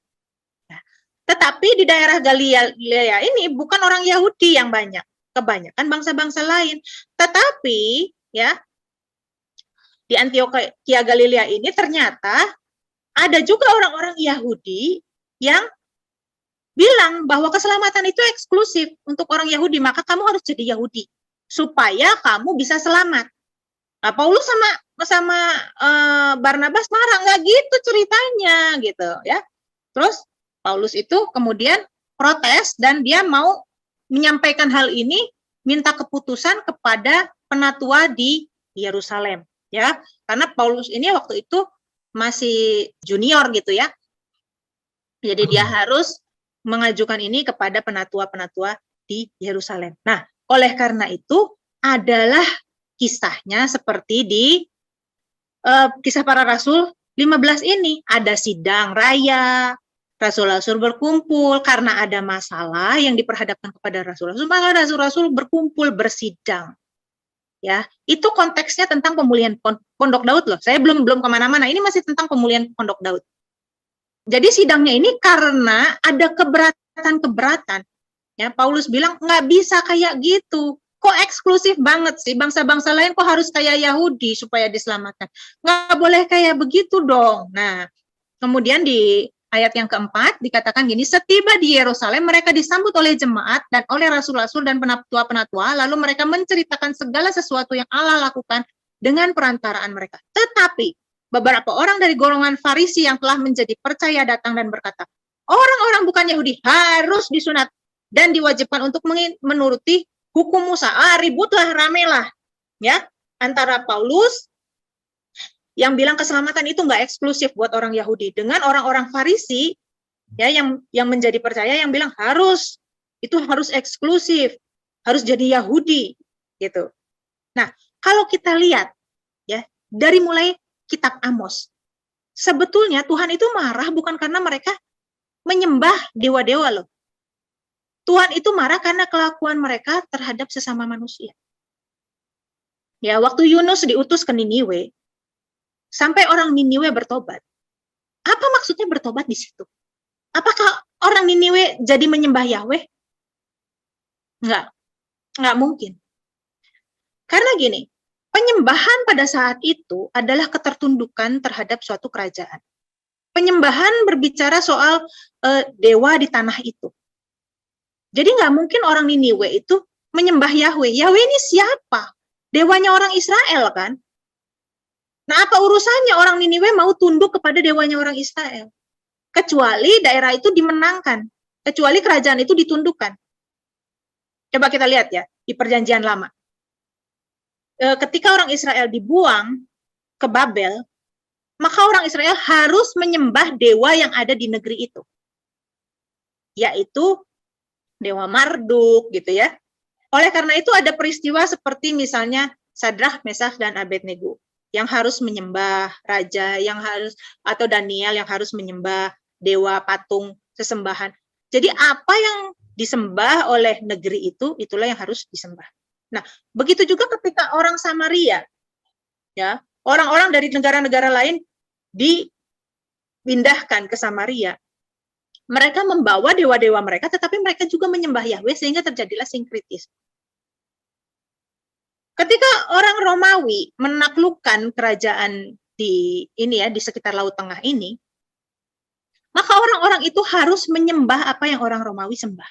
Nah, tetapi di daerah Galilea ini bukan orang Yahudi yang banyak, kebanyakan bangsa-bangsa lain. Tetapi ya di Antioquia Galilea ini ternyata ada juga orang-orang Yahudi yang bilang bahwa keselamatan itu eksklusif untuk orang Yahudi, maka kamu harus jadi Yahudi supaya kamu bisa selamat. Nah, Paulus sama Barnabas marah, nggak gitu ceritanya gitu ya. Terus Paulus itu kemudian protes dan dia mau menyampaikan hal ini, minta keputusan kepada penatua di Yerusalem ya, karena Paulus ini waktu itu masih junior gitu ya. Jadi dia harus mengajukan ini kepada penatua-penatua di Yerusalem. Nah, oleh karena itu adalah kisahnya seperti di Kisah Para Rasul 15 ini. Ada sidang raya, rasul-rasul berkumpul karena ada masalah yang diperhadapkan kepada rasul-rasul, maka rasul-rasul berkumpul bersidang. Ya, itu konteksnya tentang pemulihan Pondok Daud loh. Saya belum kemana-mana. Ini masih tentang pemulihan Pondok Daud. Jadi sidangnya ini karena ada keberatan-keberatan. Ya, Paulus bilang nggak bisa kayak gitu. Kok eksklusif banget sih, bangsa-bangsa lain kok harus kayak Yahudi supaya diselamatkan. Nggak boleh kayak begitu dong. Nah, kemudian di ayat yang keempat dikatakan gini, setiba di Yerusalem mereka disambut oleh jemaat dan oleh rasul-rasul dan penatua-penatua, lalu mereka menceritakan segala sesuatu yang Allah lakukan dengan perantaraan mereka. Tetapi beberapa orang dari golongan Farisi yang telah menjadi percaya datang dan berkata, orang-orang bukan Yahudi harus disunat dan diwajibkan untuk menuruti hukum Musa. Ributlah, ramelah, ya, antara Paulus yang bilang keselamatan itu nggak eksklusif buat orang Yahudi dengan orang-orang Farisi, ya, yang menjadi percaya yang bilang harus eksklusif, harus jadi Yahudi, gitu. Nah, kalau kita lihat, ya, dari mulai kitab Amos, sebetulnya Tuhan itu marah bukan karena mereka menyembah dewa-dewa loh. Tuhan itu marah karena kelakuan mereka terhadap sesama manusia. Ya, waktu Yunus diutus ke Niniwe, sampai orang Niniwe bertobat. Apa maksudnya bertobat di situ? Apakah orang Niniwe jadi menyembah Yahweh? Enggak mungkin. Karena gini, penyembahan pada saat itu adalah ketertundukan terhadap suatu kerajaan. Penyembahan berbicara soal dewa di tanah itu. Jadi nggak mungkin orang Niniwe itu menyembah Yahweh. Yahweh ini siapa? Dewanya orang Israel kan? Nah, apa urusannya orang Niniwe mau tunduk kepada dewanya orang Israel? Kecuali daerah itu dimenangkan, kecuali kerajaan itu ditundukkan. Coba kita lihat ya, di Perjanjian Lama. Ketika orang Israel dibuang ke Babel, maka orang Israel harus menyembah dewa yang ada di negeri itu. Yaitu dewa Marduk, gitu ya. Oleh karena itu ada peristiwa seperti misalnya Sadrah, Mesakh, dan Abednego yang harus menyembah raja, atau Daniel yang harus menyembah dewa, patung, sesembahan. Jadi apa yang disembah oleh negeri itu, itulah yang harus disembah. Nah, begitu juga ketika orang Samaria, ya, orang-orang dari negara-negara lain dipindahkan ke Samaria. Mereka membawa dewa-dewa mereka, tetapi mereka juga menyembah Yahweh sehingga terjadilah sinkritis. Ketika orang Romawi menaklukkan kerajaan di sekitar Laut Tengah ini, maka orang-orang itu harus menyembah apa yang orang Romawi sembah.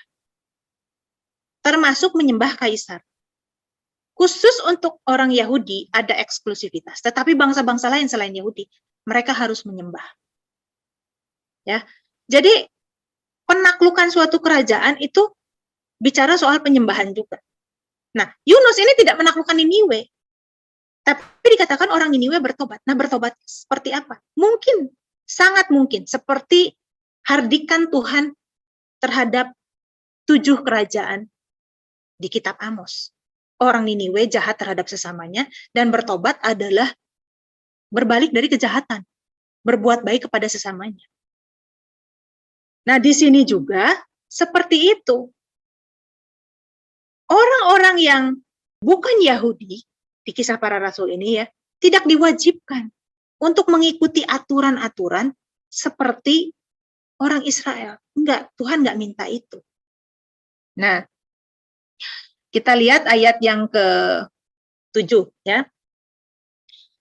Termasuk menyembah kaisar. Khusus untuk orang Yahudi ada eksklusivitas, tetapi bangsa-bangsa lain selain Yahudi, mereka harus menyembah. Ya. Jadi penaklukan suatu kerajaan itu bicara soal penyembahan juga. Nah, Yunus ini tidak menaklukkan Niniwe, tapi dikatakan orang Niniwe bertobat. Nah, bertobat seperti apa? Mungkin, sangat mungkin, seperti hardikan Tuhan terhadap 7 kerajaan di kitab Amos. Orang Niniwe jahat terhadap sesamanya, dan bertobat adalah berbalik dari kejahatan, berbuat baik kepada sesamanya. Nah, di sini juga seperti itu. Orang-orang yang bukan Yahudi di Kisah Para Rasul ini ya, tidak diwajibkan untuk mengikuti aturan-aturan seperti orang Israel. Enggak, Tuhan enggak minta itu. Nah, kita lihat ayat yang ke-7 ya.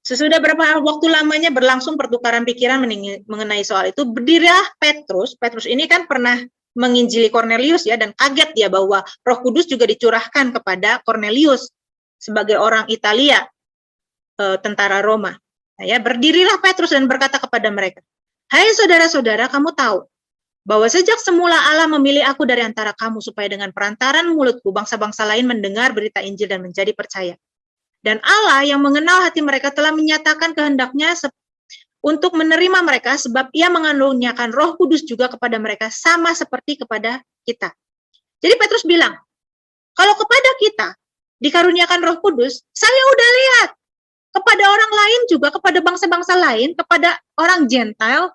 Sesudah berapa waktu lamanya berlangsung pertukaran pikiran mengenai soal itu, berdirilah Petrus. Petrus ini kan pernah menginjili Kornelius ya, dan kaget dia bahwa Roh Kudus juga dicurahkan kepada Kornelius sebagai orang Italia, tentara Roma. Nah, ya, berdirilah Petrus dan berkata kepada mereka, "Hai saudara-saudara, kamu tahu bahwa sejak semula Allah memilih aku dari antara kamu supaya dengan perantaran mulutku bangsa-bangsa lain mendengar berita Injil dan menjadi percaya. Dan Allah yang mengenal hati mereka telah menyatakan kehendaknya untuk menerima mereka, sebab ia mengaruniakan Roh Kudus juga kepada mereka, sama seperti kepada kita." Jadi Petrus bilang, kalau kepada kita dikaruniakan Roh Kudus, saya udah lihat kepada orang lain juga, kepada bangsa-bangsa lain, kepada orang Gentile,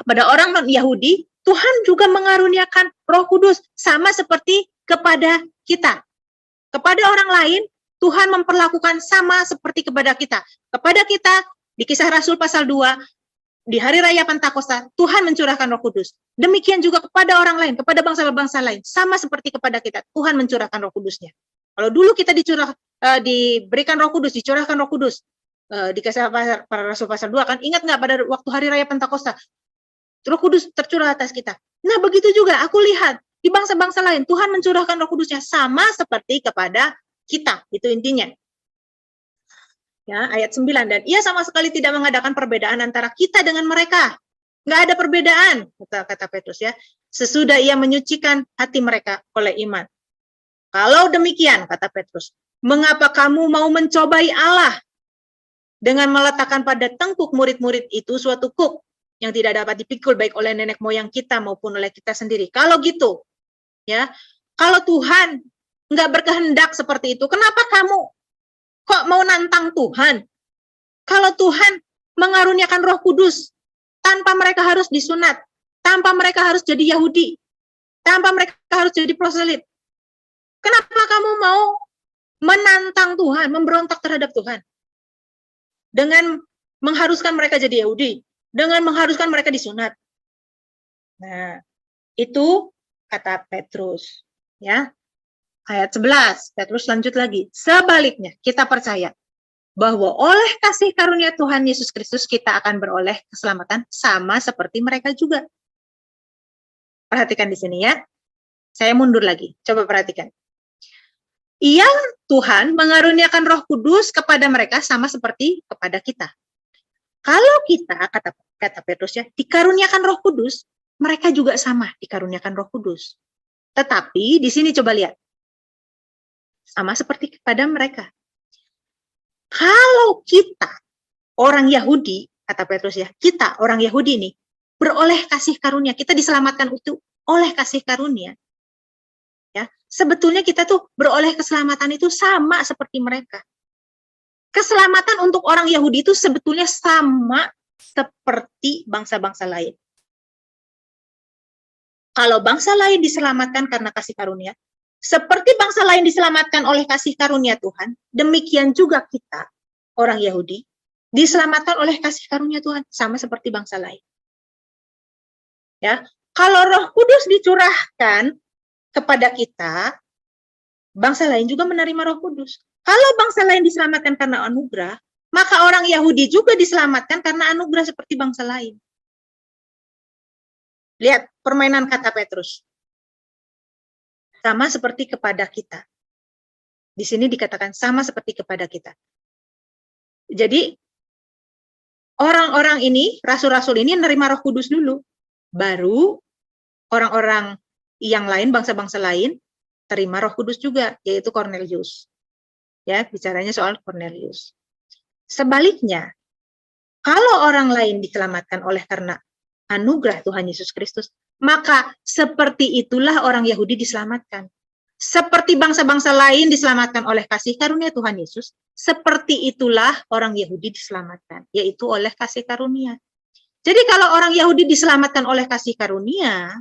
kepada orang non-Yahudi, Tuhan juga mengaruniakan Roh Kudus, sama seperti kepada kita. Kepada orang lain, Tuhan memperlakukan sama seperti kepada kita. Kepada kita, di Kisah Rasul pasal 2, di hari raya Pentakosta, Tuhan mencurahkan Roh Kudus. Demikian juga kepada orang lain, kepada bangsa-bangsa lain, sama seperti kepada kita, Tuhan mencurahkan Roh Kudusnya. Kalau dulu kita diberikan Roh Kudus, dicurahkan Roh Kudus, di Kisah Para Rasul pasal 2, kan ingat nggak pada waktu hari raya Pentakosta, Roh Kudus tercurah atas kita. Nah, begitu juga aku lihat di bangsa-bangsa lain, Tuhan mencurahkan Roh Kudusnya sama seperti kepada kita. Itu intinya. Ya, ayat 9. Dan ia sama sekali tidak mengadakan perbedaan antara kita dengan mereka. Nggak ada perbedaan, kata Petrus ya. Sesudah ia menyucikan hati mereka oleh iman. Kalau demikian, kata Petrus, mengapa kamu mau mencobai Allah dengan meletakkan pada tengkuk murid-murid itu suatu kuk yang tidak dapat dipikul baik oleh nenek moyang kita maupun oleh kita sendiri. Kalau gitu, ya, kalau Tuhan nggak berkehendak seperti itu, kenapa kamu kok mau nantang Tuhan? Kalau Tuhan mengaruniakan Roh Kudus tanpa mereka harus disunat, tanpa mereka harus jadi Yahudi, tanpa mereka harus jadi proselit, kenapa kamu mau menantang Tuhan, memberontak terhadap Tuhan? Dengan mengharuskan mereka jadi Yahudi, dengan mengharuskan mereka disunat. Nah, itu kata Petrus, ya. Ayat 11, Petrus lanjut lagi. Sebaliknya, kita percaya bahwa oleh kasih karunia Tuhan Yesus Kristus kita akan beroleh keselamatan sama seperti mereka juga. Perhatikan di sini ya. Saya mundur lagi. Coba perhatikan. Ia Tuhan mengaruniakan Roh Kudus kepada mereka sama seperti kepada kita. Kalau kita, kata Petrus ya, dikaruniakan Roh Kudus, mereka juga sama dikaruniakan Roh Kudus. Tetapi di sini coba lihat. Sama seperti kepada mereka. Kalau kita, orang Yahudi, kata Petrus ya, kita orang Yahudi nih, beroleh kasih karunia, kita diselamatkan itu oleh kasih karunia. Ya, sebetulnya kita tuh beroleh keselamatan itu sama seperti mereka. Keselamatan untuk orang Yahudi itu sebetulnya sama seperti bangsa-bangsa lain. Kalau bangsa lain diselamatkan karena kasih karunia, seperti bangsa lain diselamatkan oleh kasih karunia Tuhan, demikian juga kita, orang Yahudi, diselamatkan oleh kasih karunia Tuhan, sama seperti bangsa lain. Ya, kalau Roh Kudus dicurahkan kepada kita, bangsa lain juga menerima Roh Kudus. Kalau bangsa lain diselamatkan karena anugerah, maka orang Yahudi juga diselamatkan karena anugerah seperti bangsa lain. Lihat permainan kata Petrus. Sama seperti kepada kita. Di sini dikatakan sama seperti kepada kita. Jadi, orang-orang ini, rasul-rasul ini menerima Roh Kudus dulu. Baru orang-orang yang lain, bangsa-bangsa lain, terima Roh Kudus juga, yaitu Cornelius. Ya, bicaranya soal Cornelius. Sebaliknya, kalau orang lain diselamatkan oleh karena anugerah Tuhan Yesus Kristus, maka seperti itulah orang Yahudi diselamatkan. Seperti bangsa-bangsa lain diselamatkan oleh kasih karunia Tuhan Yesus, seperti itulah orang Yahudi diselamatkan, yaitu oleh kasih karunia. Jadi kalau orang Yahudi diselamatkan oleh kasih karunia,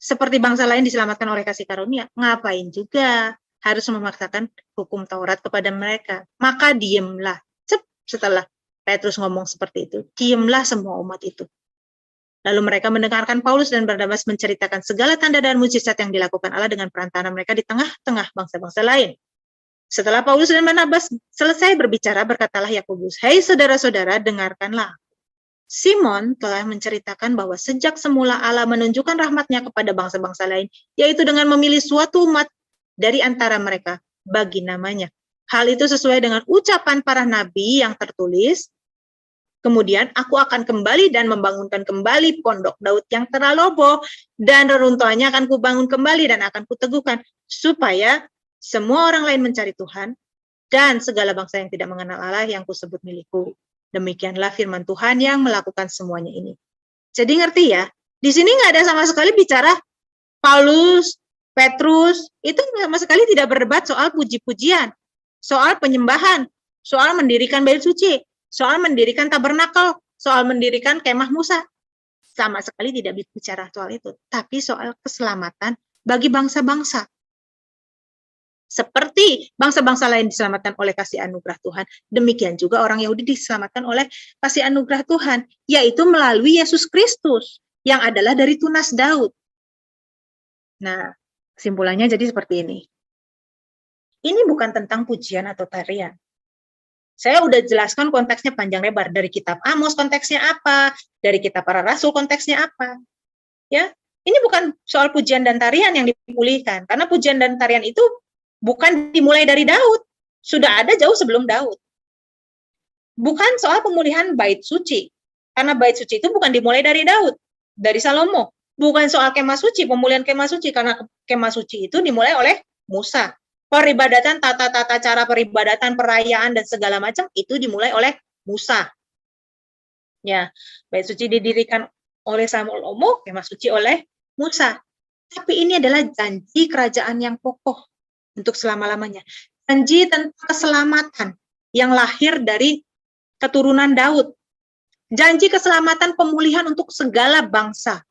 seperti bangsa lain diselamatkan oleh kasih karunia, ngapain juga harus memaksakan hukum Taurat kepada mereka? Maka diamlah. Setelah Petrus ngomong seperti itu, diamlah semua umat itu. Lalu mereka mendengarkan Paulus dan Barnabas menceritakan segala tanda dan mukjizat yang dilakukan Allah dengan perantara mereka di tengah-tengah bangsa-bangsa lain. Setelah Paulus dan Barnabas selesai berbicara, berkatalah Yakobus, "Hai saudara-saudara, dengarkanlah. Simon telah menceritakan bahwa sejak semula Allah menunjukkan rahmat-Nya kepada bangsa-bangsa lain, yaitu dengan memilih suatu umat dari antara mereka bagi namanya. Hal itu sesuai dengan ucapan para nabi yang tertulis, kemudian aku akan kembali dan membangunkan kembali pondok Daud yang telah roboh, dan reruntuhannya akan kubangun kembali dan akan kuteguhkan, supaya semua orang lain mencari Tuhan, dan segala bangsa yang tidak mengenal Allah yang kusebut milikku. Demikianlah firman Tuhan yang melakukan semuanya ini." Jadi ngerti ya, di sini nggak ada sama sekali bicara Paulus, Petrus, itu sama sekali tidak berdebat soal puji-pujian, soal penyembahan, soal mendirikan bait suci, soal mendirikan tabernakel, soal mendirikan kemah Musa. Sama sekali tidak bicara soal itu, tapi soal keselamatan bagi bangsa-bangsa. Seperti bangsa-bangsa lain diselamatkan oleh kasih anugerah Tuhan, demikian juga orang Yahudi diselamatkan oleh kasih anugerah Tuhan, yaitu melalui Yesus Kristus, yang adalah dari tunas Daud. Nah, kesimpulannya jadi seperti ini. Ini bukan tentang pujian atau tarian. Saya udah jelaskan konteksnya panjang lebar, dari kitab Amos konteksnya apa, dari kitab para rasul konteksnya apa. Ya, ini bukan soal pujian dan tarian yang dipulihkan, karena pujian dan tarian itu bukan dimulai dari Daud, sudah ada jauh sebelum Daud. Bukan soal pemulihan bait suci, karena bait suci itu bukan dimulai dari Daud, dari Salomo. Bukan soal kemah suci, pemulihan kemah suci, karena kemah suci itu dimulai oleh Musa. Peribadatan, tata-tata cara peribadatan, perayaan, dan segala macam itu dimulai oleh Musa. Ya, bait suci didirikan oleh Salomo, kemah suci oleh Musa. Tapi ini adalah janji kerajaan yang kokoh untuk selama-lamanya. Janji tentang keselamatan yang lahir dari keturunan Daud. Janji keselamatan pemulihan untuk segala bangsa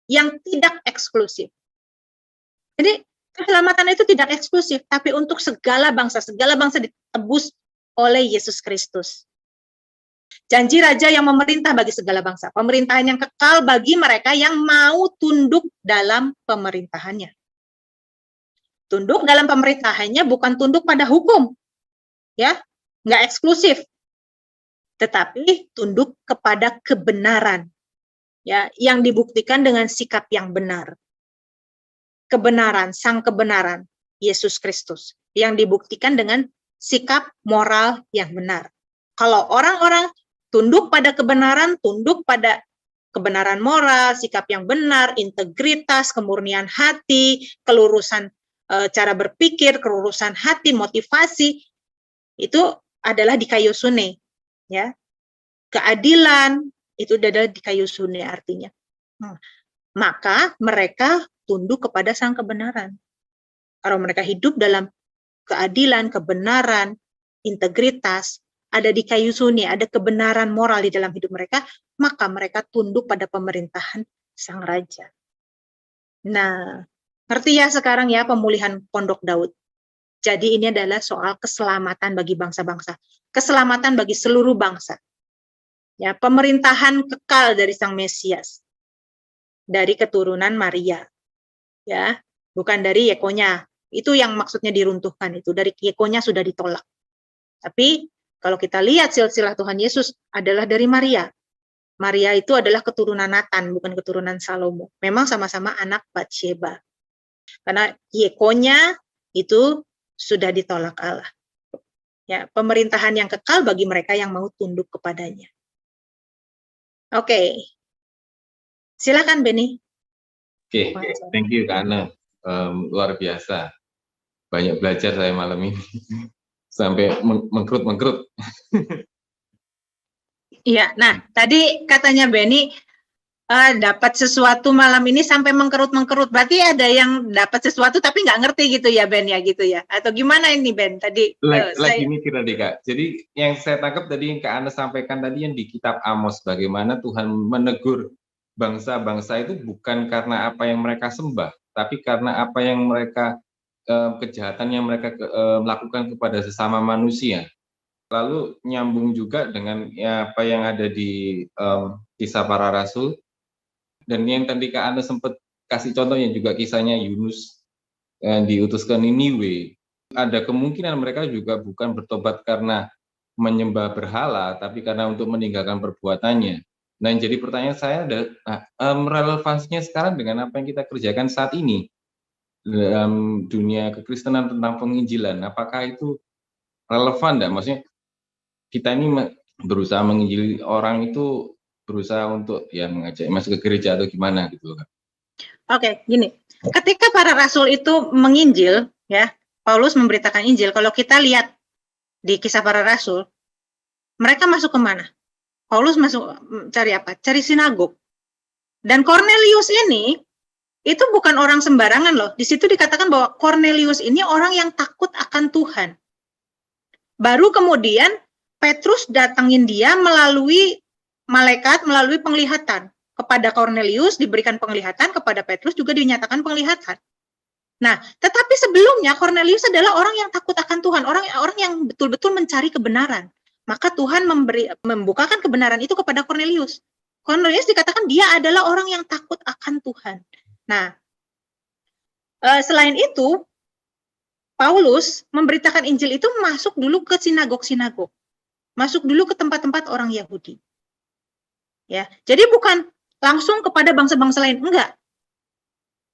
yang tidak eksklusif. Jadi keselamatan itu tidak eksklusif, tapi untuk segala bangsa ditebus oleh Yesus Kristus. Janji raja yang memerintah bagi segala bangsa, pemerintahan yang kekal bagi mereka yang mau tunduk dalam pemerintahannya. Tunduk dalam pemerintahannya bukan tunduk pada hukum, ya, nggak eksklusif, tetapi tunduk kepada kebenaran, ya, yang dibuktikan dengan sikap yang benar. Kebenaran, sang kebenaran, Yesus Kristus, yang dibuktikan dengan sikap moral yang benar. Kalau orang-orang tunduk pada kebenaran, tunduk pada kebenaran moral, sikap yang benar, integritas, kemurnian hati, kelurusan cara berpikir, kelurusan hati, motivasi, itu adalah dikaiosune, ya. Keadilan itu adalah dikaiosune artinya. Maka mereka tunduk kepada sang kebenaran. Kalau mereka hidup dalam keadilan, kebenaran, integritas, ada di kayu suni, ada kebenaran moral di dalam hidup mereka, maka mereka tunduk pada pemerintahan sang raja. Nah, ngerti ya sekarang ya pemulihan Pondok Daud. Jadi ini adalah soal keselamatan bagi bangsa-bangsa, keselamatan bagi seluruh bangsa. Ya, pemerintahan kekal dari sang Mesias, dari keturunan Maria. Ya, bukan dari Yekonya. Itu yang maksudnya diruntuhkan itu, dari Yekonya sudah ditolak. Tapi kalau kita lihat silsilah Tuhan Yesus adalah dari Maria. Maria itu adalah keturunan Nathan, bukan keturunan Salomo. Memang sama-sama anak Batsheba. Karena Yekonya itu sudah ditolak Allah. Ya, pemerintahan yang kekal bagi mereka yang mau tunduk kepadanya. Oke. Silakan Benny. Oke, thank you Kak Ana. Luar biasa. Banyak belajar saya malam ini. Sampai mengkerut-mengkerut. Iya, nah tadi katanya Benny dapat sesuatu malam ini sampai mengkerut-mengkerut. Berarti ada yang dapat sesuatu tapi nggak ngerti gitu ya Ben ya gitu ya? Atau gimana ini Ben tadi? Lagi mikir tadi Kak. Jadi yang saya tangkap tadi yang Kak Ana sampaikan tadi yang di kitab Amos, bagaimana Tuhan menegur bangsa-bangsa itu bukan karena apa yang mereka sembah, tapi karena apa yang mereka kejahatan yang mereka lakukan kepada sesama manusia. Lalu nyambung juga dengan ya, apa yang ada di kisah para rasul, dan yang tadi Kak Ana sempat kasih contohnya juga kisahnya Yunus yang diutus ke Niniwe. Ada kemungkinan mereka juga bukan bertobat karena menyembah berhala, tapi karena untuk meninggalkan perbuatannya. Nah, jadi pertanyaan saya ada relevansinya sekarang dengan apa yang kita kerjakan saat ini dalam dunia kekristenan tentang penginjilan. Apakah itu relevan enggak? Maksudnya kita ini berusaha menginjili orang itu berusaha untuk ya mengajak masuk ke gereja atau gimana gitu kan? Oke, gini. Ketika para rasul itu menginjil, ya, Paulus memberitakan Injil. Kalau kita lihat di kisah para rasul, mereka masuk ke mana? Paulus masuk cari apa? Cari sinagog. Dan Cornelius ini itu bukan orang sembarangan loh. Di situ dikatakan bahwa Cornelius ini orang yang takut akan Tuhan. Baru kemudian Petrus datangin dia melalui malaikat, melalui penglihatan. Kepada Cornelius diberikan penglihatan, kepada Petrus juga dinyatakan penglihatan. Nah, tetapi sebelumnya Cornelius adalah orang yang takut akan Tuhan, orang yang betul-betul mencari kebenaran. Maka Tuhan membukakan kebenaran itu kepada Cornelius. Cornelius dikatakan dia adalah orang yang takut akan Tuhan. Nah, selain itu, Paulus memberitakan Injil itu masuk dulu ke sinagog-sinagog, masuk dulu ke tempat-tempat orang Yahudi. Ya, jadi bukan langsung kepada bangsa-bangsa lain, enggak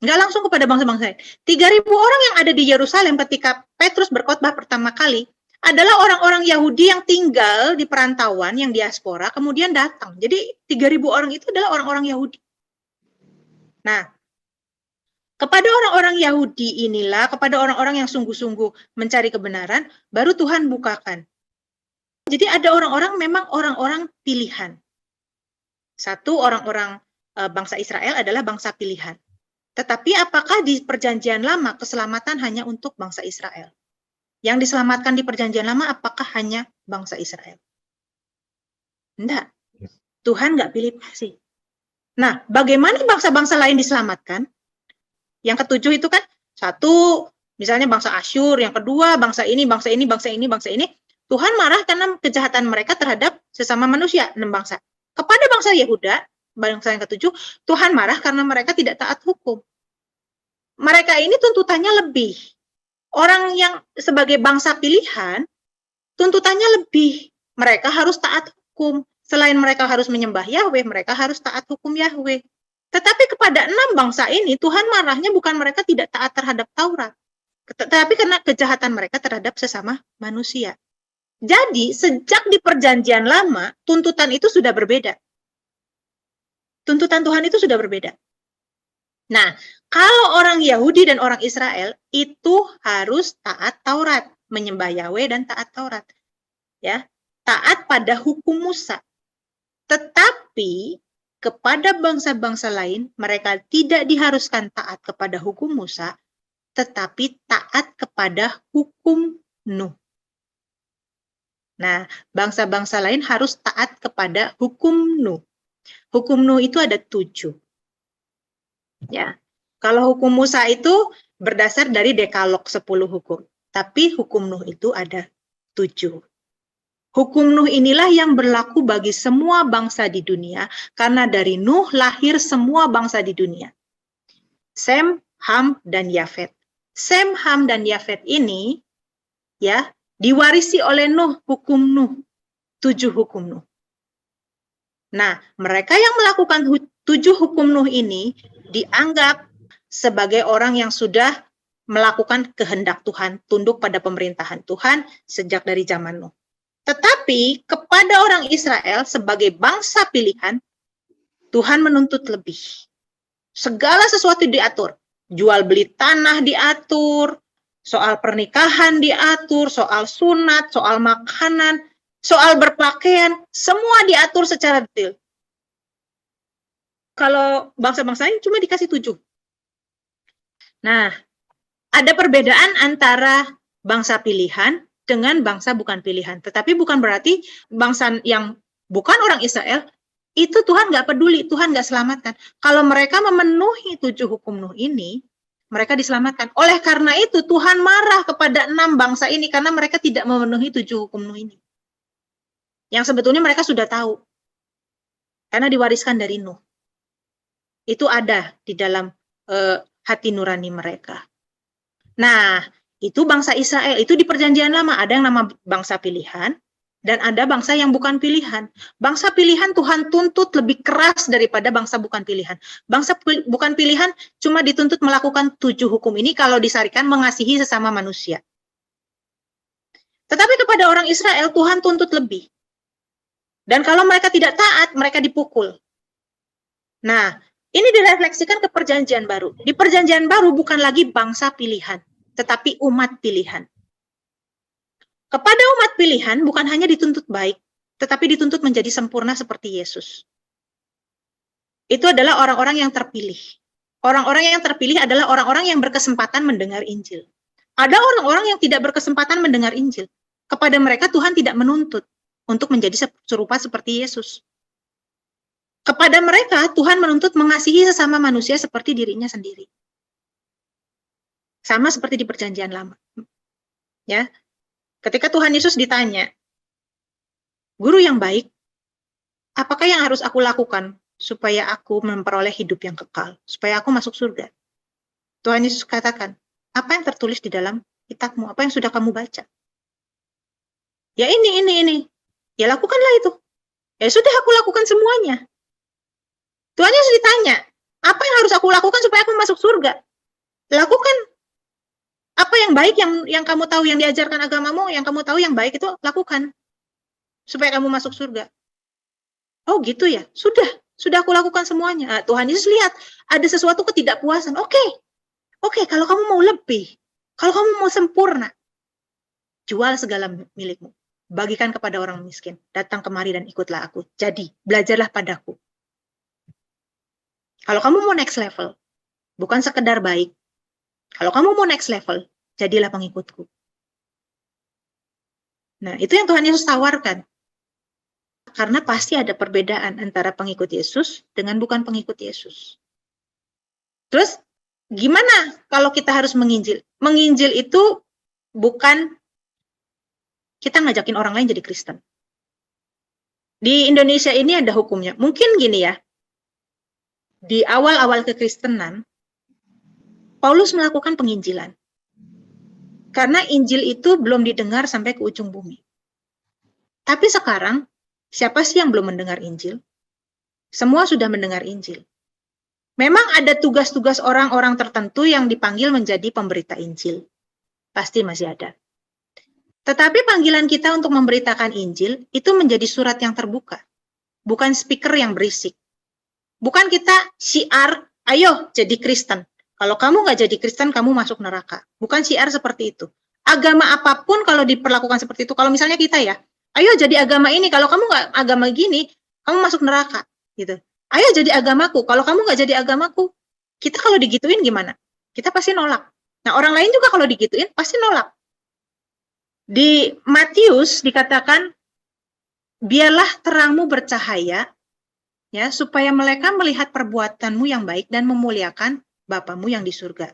langsung kepada bangsa-bangsa lain. 3.000 orang yang ada di Yerusalem ketika Petrus berkhotbah pertama kali adalah orang-orang Yahudi yang tinggal di perantauan, yang diaspora, kemudian datang. Jadi 3.000 orang itu adalah orang-orang Yahudi. Nah, kepada orang-orang Yahudi inilah, kepada orang-orang yang sungguh-sungguh mencari kebenaran, baru Tuhan bukakan. Jadi ada orang-orang memang orang-orang pilihan. Satu, orang-orang bangsa Israel adalah bangsa pilihan. Tetapi apakah di perjanjian lama keselamatan hanya untuk bangsa Israel? Yang diselamatkan di perjanjian lama apakah hanya bangsa Israel? Enggak. Tuhan nggak pilih kasih. Nah, bagaimana bangsa-bangsa lain diselamatkan? Yang ketujuh itu kan, satu, misalnya bangsa Asyur, yang kedua, bangsa ini, bangsa ini, bangsa ini, bangsa ini. Tuhan marah karena kejahatan mereka terhadap sesama manusia, 6 bangsa. Kepada bangsa Yehuda, bangsa yang ketujuh, Tuhan marah karena mereka tidak taat hukum. Mereka ini tuntutannya lebih. Orang yang sebagai bangsa pilihan, tuntutannya lebih. Mereka harus taat hukum. Selain mereka harus menyembah Yahweh, mereka harus taat hukum Yahweh. Tetapi kepada 6 bangsa ini, Tuhan marahnya bukan mereka tidak taat terhadap Taurat, tetapi karena kejahatan mereka terhadap sesama manusia. Jadi, sejak di perjanjian lama, tuntutan itu sudah berbeda. Tuntutan Tuhan itu sudah berbeda. Nah, kalau orang Yahudi dan orang Israel itu harus taat Taurat, menyembah Yahweh dan taat Taurat. Ya, taat pada hukum Musa. Tetapi kepada bangsa-bangsa lain, mereka tidak diharuskan taat kepada hukum Musa, tetapi taat kepada hukum Nuh. Nah, bangsa-bangsa lain harus taat kepada hukum Nuh. Hukum Nuh itu ada 7. Ya, kalau hukum Musa itu berdasar dari Dekalog 10 hukum, tapi hukum Nuh itu ada 7. Hukum Nuh inilah yang berlaku bagi semua bangsa di dunia, karena dari Nuh lahir semua bangsa di dunia. Sem, Ham, dan Yafet. Sem, Ham, dan Yafet ini ya diwarisi oleh Nuh, hukum Nuh, 7 hukum Nuh. Nah, mereka yang melakukan 7 hukum Nuh ini dianggap sebagai orang yang sudah melakukan kehendak Tuhan, tunduk pada pemerintahan Tuhan sejak dari zaman Nuh. Tetapi kepada orang Israel sebagai bangsa pilihan, Tuhan menuntut lebih. Segala sesuatu diatur. Jual beli tanah diatur, soal pernikahan diatur, soal sunat, soal makanan, soal berpakaian, semua diatur secara detail. Kalau bangsa-bangsa ini cuma dikasih 7. Nah, ada perbedaan antara bangsa pilihan dengan bangsa bukan pilihan. Tetapi bukan berarti bangsa yang bukan orang Israel, itu Tuhan nggak peduli, Tuhan nggak selamatkan. Kalau mereka memenuhi 7 hukum Nuh ini, mereka diselamatkan. Oleh karena itu, Tuhan marah kepada 6 bangsa ini karena mereka tidak memenuhi 7 hukum Nuh ini. Yang sebetulnya mereka sudah tahu. Karena diwariskan dari Nuh. Itu ada di dalam hati nurani mereka. Nah, itu bangsa Israel, itu di perjanjian lama. Ada yang nama bangsa pilihan, dan ada bangsa yang bukan pilihan. Bangsa pilihan Tuhan tuntut lebih keras daripada bangsa bukan pilihan. Bangsa bukan pilihan cuma dituntut melakukan 7 hukum ini kalau disarikan mengasihi sesama manusia. Tetapi kepada orang Israel, Tuhan tuntut lebih. Dan kalau mereka tidak taat, mereka dipukul. Nah, ini direfleksikan ke perjanjian baru. Di perjanjian baru bukan lagi bangsa pilihan, tetapi umat pilihan. Kepada umat pilihan bukan hanya dituntut baik, tetapi dituntut menjadi sempurna seperti Yesus. Itu adalah orang-orang yang terpilih. Orang-orang yang terpilih adalah orang-orang yang berkesempatan mendengar Injil. Ada orang-orang yang tidak berkesempatan mendengar Injil. Kepada mereka Tuhan tidak menuntut untuk menjadi serupa seperti Yesus. Kepada mereka Tuhan menuntut mengasihi sesama manusia seperti dirinya sendiri. Sama seperti di perjanjian lama. Ya. Ketika Tuhan Yesus ditanya, "Guru yang baik, apakah yang harus aku lakukan supaya aku memperoleh hidup yang kekal, supaya aku masuk surga?" Tuhan Yesus katakan, "Apa yang tertulis di dalam kitabmu, apa yang sudah kamu baca. Ya ini. Ya lakukanlah itu. Ya sudah, aku lakukan semuanya. Tuhan Yesus ditanya, apa yang harus aku lakukan supaya aku masuk surga? Lakukan apa yang baik yang kamu tahu, yang diajarkan agamamu, yang kamu tahu yang baik itu lakukan supaya kamu masuk surga. Oh gitu ya, sudah aku lakukan semuanya. Nah, Tuhan Yesus lihat ada sesuatu ketidakpuasan. Oke, kalau kamu mau lebih, kalau kamu mau sempurna, jual segala milikmu, bagikan kepada orang miskin, datang kemari dan ikutlah aku. Jadi, belajarlah padaku. Kalau kamu mau next level, bukan sekedar baik. Kalau kamu mau next level, jadilah pengikutku. Nah, itu yang Tuhan Yesus tawarkan. Karena pasti ada perbedaan antara pengikut Yesus dengan bukan pengikut Yesus. Terus, gimana kalau kita harus menginjil? Menginjil itu bukan kita ngajakin orang lain jadi Kristen. Di Indonesia ini ada hukumnya. Mungkin gini ya, di awal-awal kekristenan, Paulus melakukan penginjilan. Karena Injil itu belum didengar sampai ke ujung bumi. Tapi sekarang, siapa sih yang belum mendengar Injil? Semua sudah mendengar Injil. Memang ada tugas-tugas orang-orang tertentu yang dipanggil menjadi pemberita Injil. Pasti masih ada. Tetapi panggilan kita untuk memberitakan Injil itu menjadi surat yang terbuka. Bukan speaker yang berisik. Bukan kita syiar, ayo jadi Kristen. Kalau kamu nggak jadi Kristen, kamu masuk neraka. Bukan syiar seperti itu. Agama apapun kalau diperlakukan seperti itu, kalau misalnya kita ya, ayo jadi agama ini, kalau kamu nggak agama gini, kamu masuk neraka. Gitu. Ayo jadi agamaku, kalau kamu nggak jadi agamaku, kita kalau digituin gimana? Kita pasti nolak. Nah, orang lain juga kalau digituin pasti nolak. Di Matius dikatakan, biarlah terangmu bercahaya, ya, supaya mereka melihat perbuatanmu yang baik dan memuliakan Bapamu yang di surga.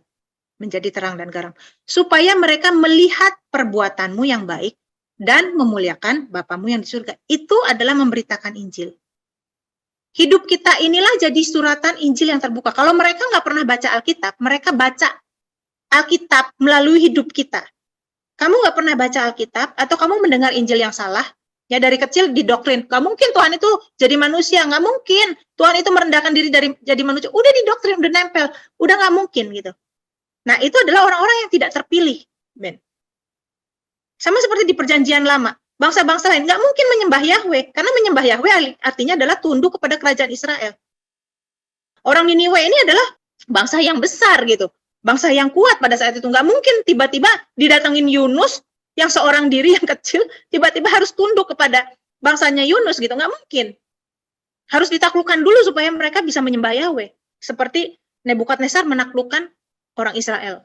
Menjadi terang dan garam. Supaya mereka melihat perbuatanmu yang baik dan memuliakan Bapamu yang di surga. Itu adalah memberitakan Injil. Hidup kita inilah jadi suratan Injil yang terbuka. Kalau mereka nggak pernah baca Alkitab, mereka baca Alkitab melalui hidup kita. Kamu nggak pernah baca Alkitab, atau kamu mendengar Injil yang salah, ya dari kecil didoktrin, nggak mungkin Tuhan itu jadi manusia, nggak mungkin. Tuhan itu merendahkan diri dari jadi manusia, udah didoktrin, udah nempel, udah nggak mungkin gitu. Nah, itu adalah orang-orang yang tidak terpilih, Ben. Sama seperti di perjanjian lama, bangsa-bangsa lain nggak mungkin menyembah Yahweh, karena menyembah Yahweh artinya adalah tunduk kepada kerajaan Israel. Orang Niniwe ini adalah bangsa yang besar gitu, bangsa yang kuat pada saat itu. Nggak mungkin tiba-tiba didatengin Yunus yang seorang diri yang kecil, tiba-tiba harus tunduk kepada bangsanya Yunus gitu, nggak mungkin. Harus ditaklukkan dulu supaya mereka bisa menyembah Yahweh. Seperti Nebukadnezar menaklukkan orang Israel.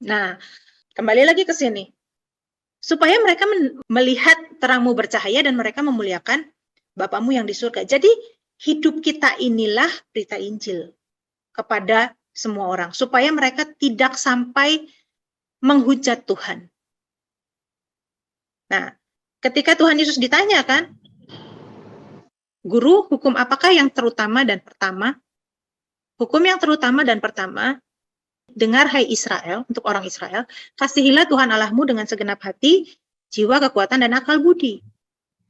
Nah, kembali lagi ke sini. Supaya mereka melihat terangmu bercahaya dan mereka memuliakan Bapamu yang di surga. Jadi, hidup kita inilah berita Injil kepada semua orang. Supaya mereka tidak sampai menghujat Tuhan. Nah, ketika Tuhan Yesus ditanyakan, Guru, hukum apakah yang terutama dan pertama? Hukum yang terutama dan pertama, dengar hai Israel, untuk orang Israel, kasihilah Tuhan Allahmu dengan segenap hati, jiwa, kekuatan, dan akal budi.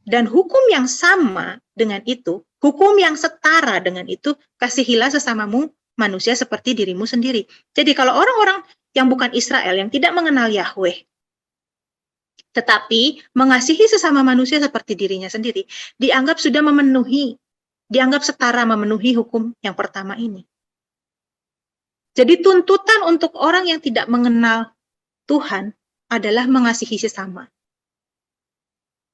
Dan hukum yang sama dengan itu, hukum yang setara dengan itu, kasihilah sesamamu manusia seperti dirimu sendiri. Jadi kalau orang-orang yang bukan Israel, yang tidak mengenal Yahweh, tetapi mengasihi sesama manusia seperti dirinya sendiri, dianggap sudah memenuhi, dianggap setara memenuhi hukum yang pertama ini. Jadi tuntutan untuk orang yang tidak mengenal Tuhan adalah mengasihi sesama.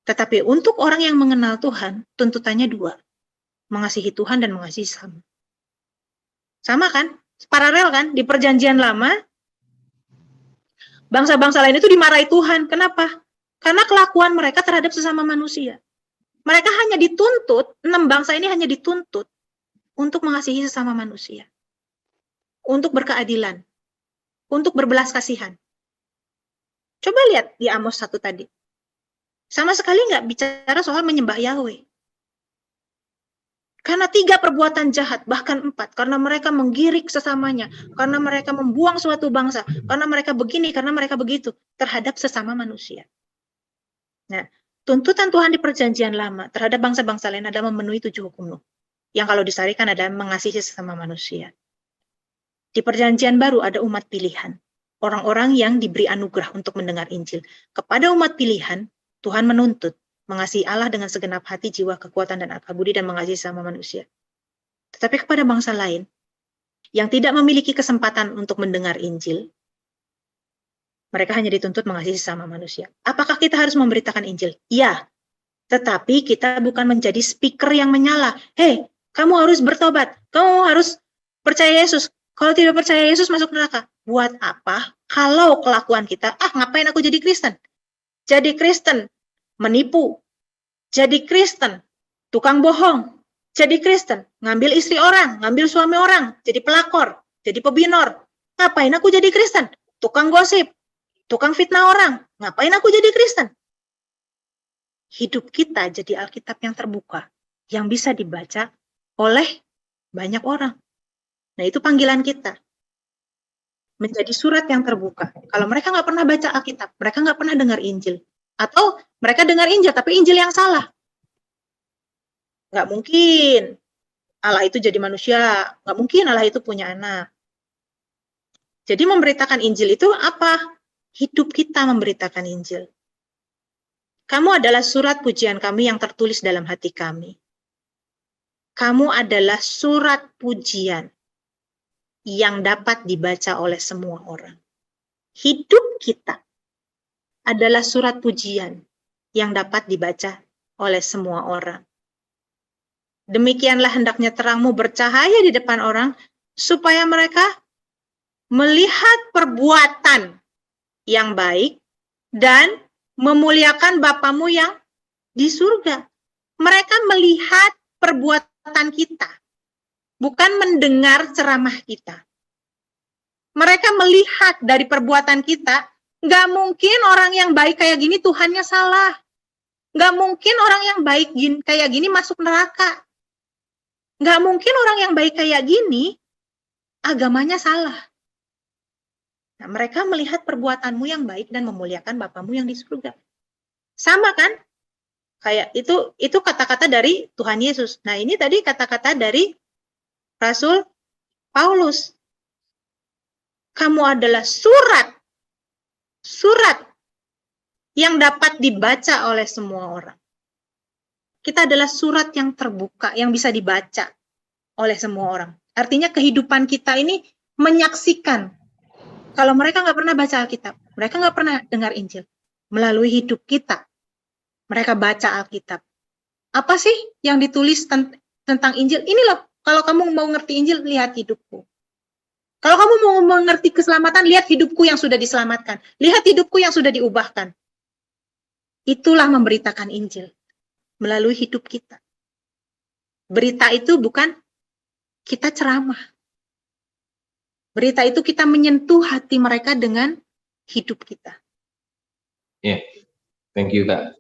Tetapi untuk orang yang mengenal Tuhan, tuntutannya dua. Mengasihi Tuhan dan mengasihi sesama. Sama kan? Paralel kan? Di perjanjian lama, bangsa-bangsa lain itu dimarahi Tuhan. Kenapa? Karena kelakuan mereka terhadap sesama manusia. Mereka hanya dituntut, 6 bangsa ini hanya dituntut untuk mengasihi sesama manusia. Untuk berkeadilan, untuk berbelas kasihan. Coba lihat di Amos 1 tadi. Sama sekali nggak bicara soal menyembah Yahweh. Karena 3 perbuatan jahat, bahkan 4. Karena mereka menggirik sesamanya. Karena mereka membuang suatu bangsa. Karena mereka begini, karena mereka begitu. Terhadap sesama manusia. Nah, tuntutan Tuhan di perjanjian lama terhadap bangsa-bangsa lain adalah memenuhi 7 hukum Nuh. Yang kalau disarikan adalah mengasihi sesama manusia. Di perjanjian baru ada umat pilihan. Orang-orang yang diberi anugerah untuk mendengar Injil. Kepada umat pilihan, Tuhan menuntut mengasihi Allah dengan segenap hati, jiwa, kekuatan, dan akal budi, dan mengasihi sama manusia. Tetapi kepada bangsa lain, yang tidak memiliki kesempatan untuk mendengar Injil, mereka hanya dituntut mengasihi sama manusia. Apakah kita harus memberitakan Injil? Ya, tetapi kita bukan menjadi speaker yang menyala. Hei, kamu harus bertobat, kamu harus percaya Yesus. Kalau tidak percaya Yesus masuk neraka. Buat apa? Kalau kelakuan kita, ngapain aku jadi Kristen? Jadi Kristen, menipu. Jadi Kristen, tukang bohong. Jadi Kristen, ngambil istri orang, ngambil suami orang, jadi pelakor, jadi pebinor. Ngapain aku jadi Kristen? Tukang gosip, tukang fitnah orang. Ngapain aku jadi Kristen? Hidup kita jadi Alkitab yang terbuka, yang bisa dibaca oleh banyak orang. Nah, itu panggilan kita. Menjadi surat yang terbuka. Kalau mereka nggak pernah baca Alkitab, mereka nggak pernah dengar Injil. Atau mereka dengar Injil, tapi Injil yang salah. Nggak mungkin Allah itu jadi manusia. Nggak mungkin Allah itu punya anak. Jadi memberitakan Injil itu apa? Hidup kita memberitakan Injil. Kamu adalah surat pujian kami yang tertulis dalam hati kami. Kamu adalah surat pujian yang dapat dibaca oleh semua orang. Hidup kita adalah surat pujian yang dapat dibaca oleh semua orang. Demikianlah hendaknya terangmu bercahaya di depan orang, supaya mereka melihat perbuatan yang baik dan memuliakan Bapamu yang di surga. Mereka melihat perbuatan kita, bukan mendengar ceramah kita. Mereka melihat dari perbuatan kita, nggak mungkin orang yang baik kayak gini Tuhannya salah. Nggak mungkin orang yang baik kayak gini masuk neraka. Nggak mungkin orang yang baik kayak gini agamanya salah. Nah, mereka melihat perbuatanmu yang baik dan memuliakan Bapamu yang di surga. Sama kan? Kayak itu kata-kata dari Tuhan Yesus. Nah, ini tadi kata-kata dari Rasul Paulus. Kamu adalah surat yang dapat dibaca oleh semua orang. Kita adalah surat yang terbuka, yang bisa dibaca oleh semua orang. Artinya kehidupan kita ini menyaksikan. Kalau mereka nggak pernah baca Alkitab, mereka nggak pernah dengar Injil. Melalui hidup kita, mereka baca Alkitab. Apa sih yang ditulis tentang Injil? Ini loh, kalau kamu mau ngerti Injil, lihat hidupku. Kalau kamu mau mengerti keselamatan, lihat hidupku yang sudah diselamatkan. Lihat hidupku yang sudah diubahkan. Itulah memberitakan Injil melalui hidup kita. Berita itu bukan kita ceramah. Berita itu kita menyentuh hati mereka dengan hidup kita. Ya, thank you Kak.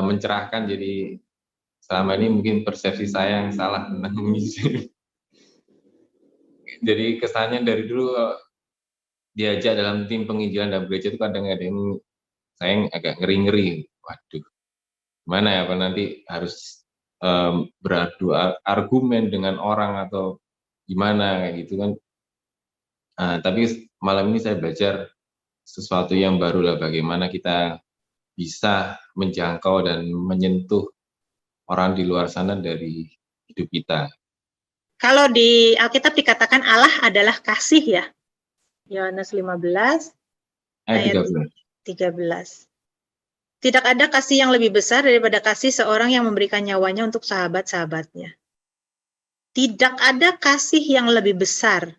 Mencerahkan, jadi selama ini mungkin persepsi saya yang salah tentang misi. Jadi kesannya dari dulu diajak dalam tim penginjilan dalam gereja itu kadang ada yang saya agak ngeri-ngeri. Waduh, gimana ya, apa nanti harus beradu argumen dengan orang atau gimana kayak gitu kan. Tapi malam ini saya belajar sesuatu yang baru lah, bagaimana kita bisa menjangkau dan menyentuh orang di luar sana dari hidup kita. Kalau di Alkitab dikatakan Allah adalah kasih ya. Yohanes 15 ayat 13. Tidak ada kasih yang lebih besar daripada kasih seorang yang memberikan nyawanya untuk sahabat-sahabatnya. Tidak ada kasih yang lebih besar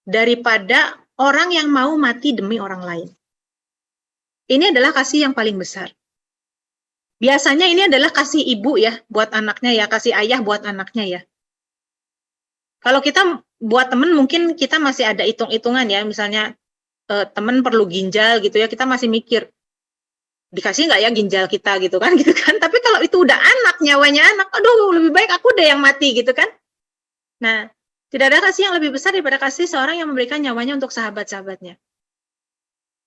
daripada orang yang mau mati demi orang lain. Ini adalah kasih yang paling besar. Biasanya ini adalah kasih ibu ya buat anaknya ya, kasih ayah buat anaknya ya. Kalau kita buat temen mungkin kita masih ada hitung-hitungan ya, misalnya temen perlu ginjal gitu ya, kita masih mikir, dikasih nggak ya ginjal kita gitu kan. Tapi kalau itu udah anak, nyawanya anak, aduh lebih baik aku deh yang mati gitu kan. Nah, tidak ada kasih yang lebih besar daripada kasih seorang yang memberikan nyawanya untuk sahabat-sahabatnya.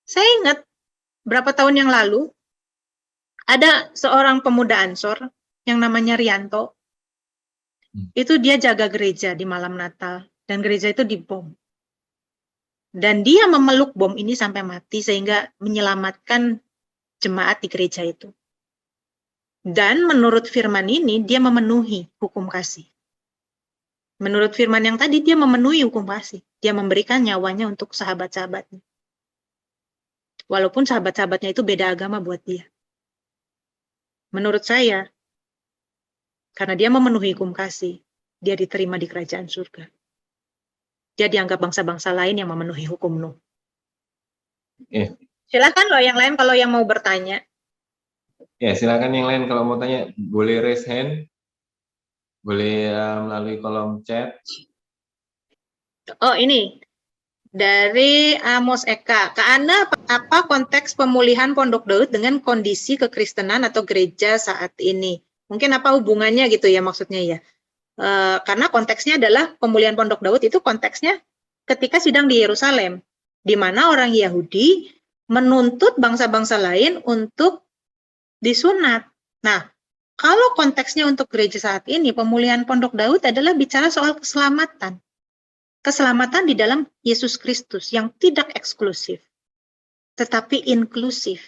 Saya ingat berapa tahun yang lalu ada seorang pemuda Ansor yang namanya Rianto. Itu dia jaga gereja di malam Natal dan gereja itu dibom. Dan dia memeluk bom ini sampai mati sehingga menyelamatkan jemaat di gereja itu. Dan menurut firman ini, dia memenuhi hukum kasih. Menurut firman yang tadi, dia memenuhi hukum kasih. Dia memberikan nyawanya untuk sahabat-sahabatnya. Walaupun sahabat-sahabatnya itu beda agama buat dia. Menurut saya, karena dia memenuhi hukum kasih, dia diterima di kerajaan surga. Dia dianggap bangsa-bangsa lain yang memenuhi hukum Nuh. Silakan loh yang lain kalau yang mau bertanya. Ya, silakan yang lain kalau mau tanya, boleh raise hand, boleh melalui kolom chat. Oh ini, dari Amos Eka. Kak Ana, apa konteks pemulihan Pondok Daud dengan kondisi kekristenan atau gereja saat ini? Mungkin apa hubungannya gitu ya maksudnya ya. Karena konteksnya adalah pemulihan Pondok Daud itu konteksnya ketika sidang di Yerusalem, di mana orang Yahudi menuntut bangsa-bangsa lain untuk disunat. Nah, kalau konteksnya untuk gereja saat ini, pemulihan Pondok Daud adalah bicara soal keselamatan. Keselamatan di dalam Yesus Kristus yang tidak eksklusif, tetapi inklusif.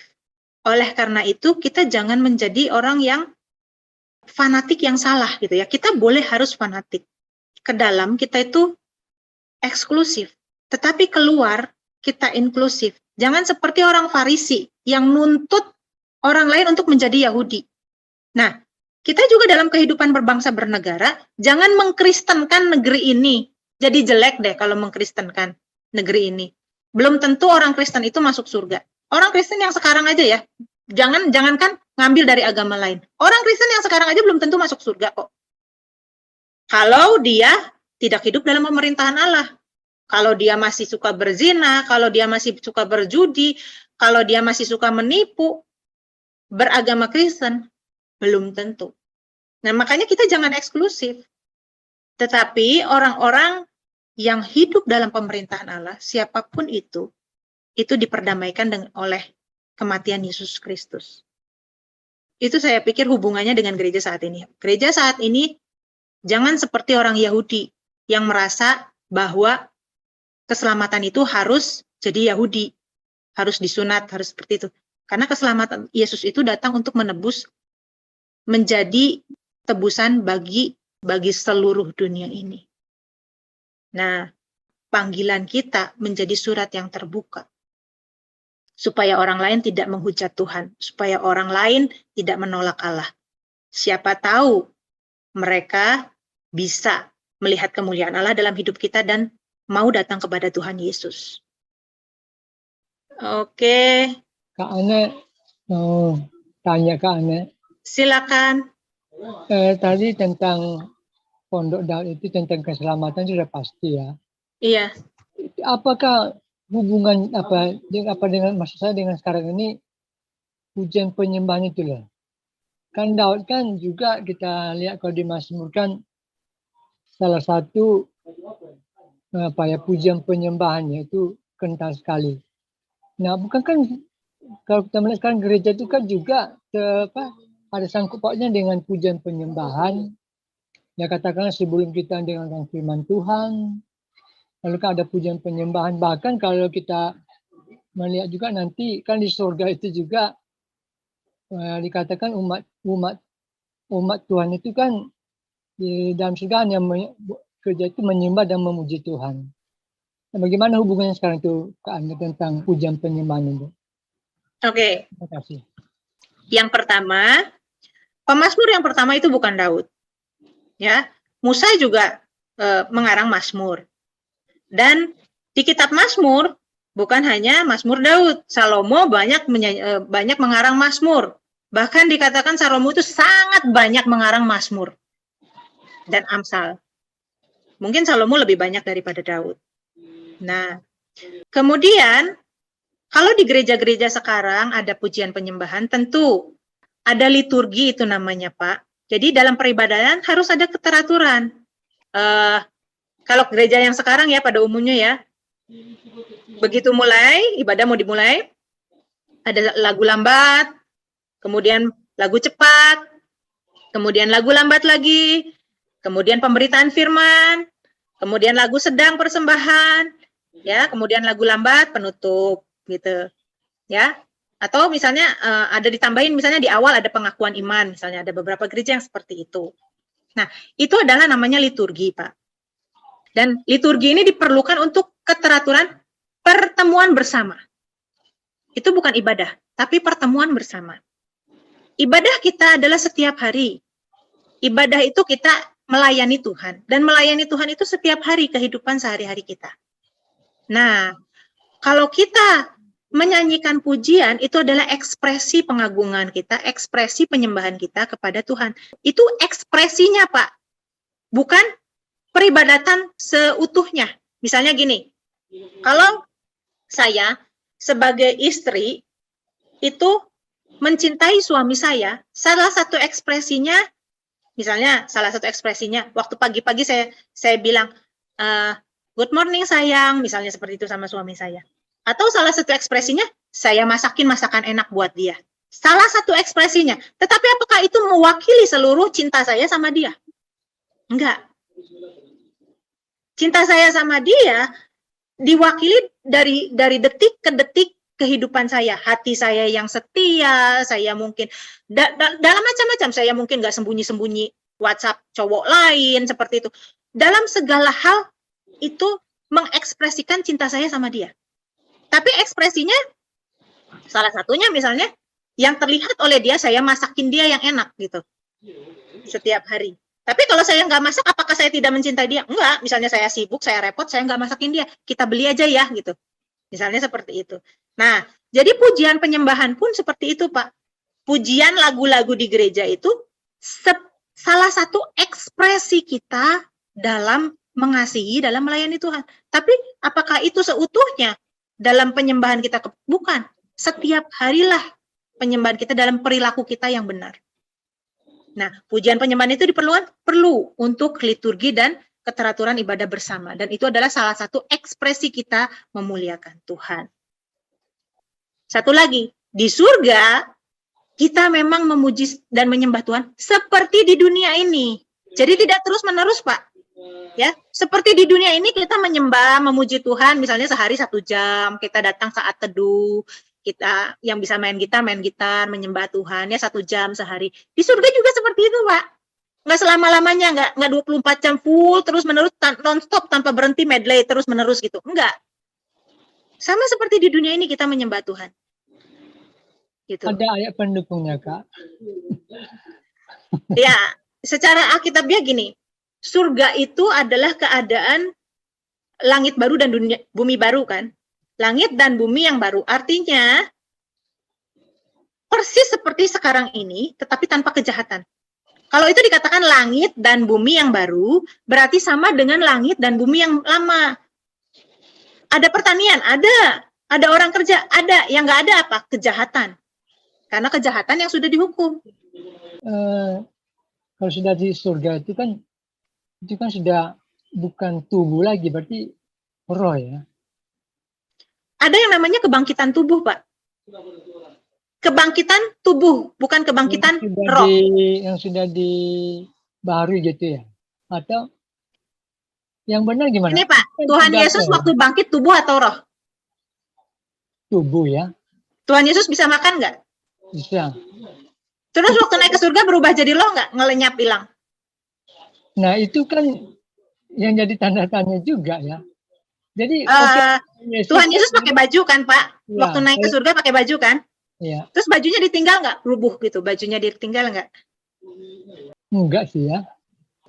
Oleh karena itu, kita jangan menjadi orang yang fanatik yang salah gitu ya. Kita boleh harus fanatik. Ke dalam kita itu eksklusif, tetapi keluar kita inklusif. Jangan seperti orang Farisi yang nuntut orang lain untuk menjadi Yahudi. Nah, kita juga dalam kehidupan berbangsa bernegara, jangan mengkristenkan negeri ini. Jadi jelek deh kalau mengkristenkan negeri ini. Belum tentu orang Kristen itu masuk surga. Orang Kristen yang sekarang aja ya, jangankan ngambil dari agama lain. Orang Kristen yang sekarang aja belum tentu masuk surga kok. Kalau dia tidak hidup dalam pemerintahan Allah. Kalau dia masih suka berzina, kalau dia masih suka berjudi, kalau dia masih suka menipu, beragama Kristen, belum tentu. Nah, makanya kita jangan eksklusif. Tetapi orang-orang yang hidup dalam pemerintahan Allah, siapapun itu diperdamaikan oleh kematian Yesus Kristus. Itu saya pikir hubungannya dengan gereja saat ini. Gereja saat ini jangan seperti orang Yahudi yang merasa bahwa keselamatan itu harus jadi Yahudi, harus disunat, harus seperti itu. Karena keselamatan Yesus itu datang untuk menebus, menjadi tebusan bagi seluruh dunia ini. Nah, panggilan kita menjadi surat yang terbuka. Supaya orang lain tidak menghujat Tuhan, supaya orang lain tidak menolak Allah. Siapa tahu mereka bisa melihat kemuliaan Allah dalam hidup kita dan mau datang kepada Tuhan Yesus. Oke. Kak Ana mau tanya Kak Ana. Silakan. Tadi tentang Pondok Daud itu tentang keselamatan sudah pasti ya. Iya. Apakah hubungan apa dengan maksud saya dengan sekarang ini pujian penyembahan itu loh. Kan Daud kan juga kita lihat kalau di Mazmur kan salah satu pujian penyembahannya itu kental sekali. Nah, bukan kan kalau kita melihat sekarang gereja itu kan juga ada sangkut pautnya dengan pujian penyembahan. Ya katakanlah sebelum kita dengan firman Tuhan, lalu kan ada pujian penyembahan. Bahkan kalau kita melihat juga nanti kan di surga itu juga dikatakan umat Tuhan itu kan di dalam surga hanya kerja itu menyembah dan memuji Tuhan. Nah, bagaimana hubungannya sekarang itu Kak Anda tentang pujian penyembahan itu? Oke. Terima kasih. Yang pertama, pemazmur yang pertama itu bukan Daud. Ya, Musa juga mengarang Mazmur. Dan di kitab Mazmur bukan hanya Mazmur Daud, Salomo banyak mengarang Mazmur. Bahkan dikatakan Salomo itu sangat banyak mengarang Mazmur dan Amsal. Mungkin Salomo lebih banyak daripada Daud. Nah, kemudian Kalau di gereja-gereja sekarang ada pujian penyembahan, tentu ada liturgi itu namanya, Pak. Jadi dalam peribadatan harus ada keteraturan. Kalau gereja yang sekarang ya pada umumnya ya, begitu mulai, ibadah mau dimulai, ada lagu lambat, kemudian lagu cepat, kemudian lagu lambat lagi, kemudian pemberitaan firman, kemudian lagu sedang persembahan, ya, kemudian lagu lambat penutup, gitu, ya. Atau misalnya ada ditambahin, misalnya di awal ada pengakuan iman, misalnya ada beberapa gereja yang seperti itu. Nah, itu adalah namanya liturgi, Pak. Dan liturgi ini diperlukan untuk keteraturan pertemuan bersama. Itu bukan ibadah, tapi pertemuan bersama. Ibadah kita adalah setiap hari. Ibadah itu kita melayani Tuhan. Dan melayani Tuhan itu setiap hari kehidupan sehari-hari kita. Nah, kalau kita menyanyikan pujian, itu adalah ekspresi pengagungan kita, ekspresi penyembahan kita kepada Tuhan. Itu ekspresinya, Pak. Bukan peribadatan seutuhnya. Misalnya gini, kalau saya sebagai istri itu mencintai suami saya, salah satu ekspresinya, misalnya salah satu ekspresinya, waktu pagi-pagi saya bilang, good morning sayang, misalnya seperti itu sama suami saya. Atau salah satu ekspresinya, saya masakin masakan enak buat dia. Salah satu ekspresinya. Tetapi apakah itu mewakili seluruh cinta saya sama dia? Enggak. Cinta saya sama dia diwakili dari detik ke detik kehidupan saya. Hati saya yang setia, saya mungkin dalam macam-macam, saya mungkin nggak sembunyi-sembunyi WhatsApp cowok lain, seperti itu. Dalam segala hal itu mengekspresikan cinta saya sama dia. Tapi ekspresinya, salah satunya misalnya, yang terlihat oleh dia, saya masakin dia yang enak gitu, setiap hari. Tapi kalau saya nggak masak, apakah saya tidak mencintai dia? Enggak, misalnya saya sibuk, saya repot, saya nggak masakin dia, kita beli aja ya gitu. Misalnya seperti itu. Nah, jadi pujian penyembahan pun seperti itu, Pak. Pujian lagu-lagu di gereja itu salah satu ekspresi kita dalam mengasihi, dalam melayani Tuhan. Tapi apakah itu seutuhnya dalam penyembahan kita? Bukan. Setiap harilah penyembahan kita dalam perilaku kita yang benar. Nah, pujian penyembahan itu perlu untuk liturgi dan keteraturan ibadah bersama. Dan itu adalah salah satu ekspresi kita memuliakan Tuhan. Satu lagi, di surga kita memang memuji dan menyembah Tuhan seperti di dunia ini. Jadi tidak terus-menerus, Pak. Ya, seperti di dunia ini kita menyembah, memuji Tuhan, misalnya sehari 1 jam, kita datang saat teduh, kita yang bisa main gitar, menyembah Tuhan ya 1 jam sehari. Di surga juga seperti itu, Pak. Nggak selama-lamanya, nggak 24 jam full, terus-menerus, non-stop, tanpa berhenti, medley, terus-menerus gitu. Enggak. Sama seperti di dunia ini kita menyembah Tuhan. Gitu. Ada ayat pendukungnya, Kak? Ya, secara Alkitabiah gini, surga itu adalah keadaan langit baru dan bumi baru kan. Langit dan bumi yang baru. Artinya, persis seperti sekarang ini, tetapi tanpa kejahatan. Kalau itu dikatakan langit dan bumi yang baru, berarti sama dengan langit dan bumi yang lama. Ada pertanian, ada. Ada orang kerja, ada. Yang nggak ada apa? Kejahatan. Karena kejahatan yang sudah dihukum. Kalau sudah di surga itu kan sudah bukan tubuh lagi, berarti roh ya. Ada yang namanya kebangkitan tubuh, Pak. Kebangkitan tubuh, bukan kebangkitan roh. Yang sudah dibaharui gitu ya. Atau yang benar gimana? Ini Pak, Tuhan Yesus waktu bangkit tubuh atau roh? Tubuh ya. Tuhan Yesus bisa makan nggak? Bisa. Terus waktu naik ke surga berubah jadi roh nggak? Ngelenyap hilang. Nah itu kan yang jadi tanda tanya juga ya. Jadi Tuhan Yesus pakai baju kan Pak? Ya, waktu naik ke surga pakai baju kan? Iya. Terus bajunya ditinggal nggak? Rubuh gitu, bajunya ditinggal nggak? Enggak sih ya.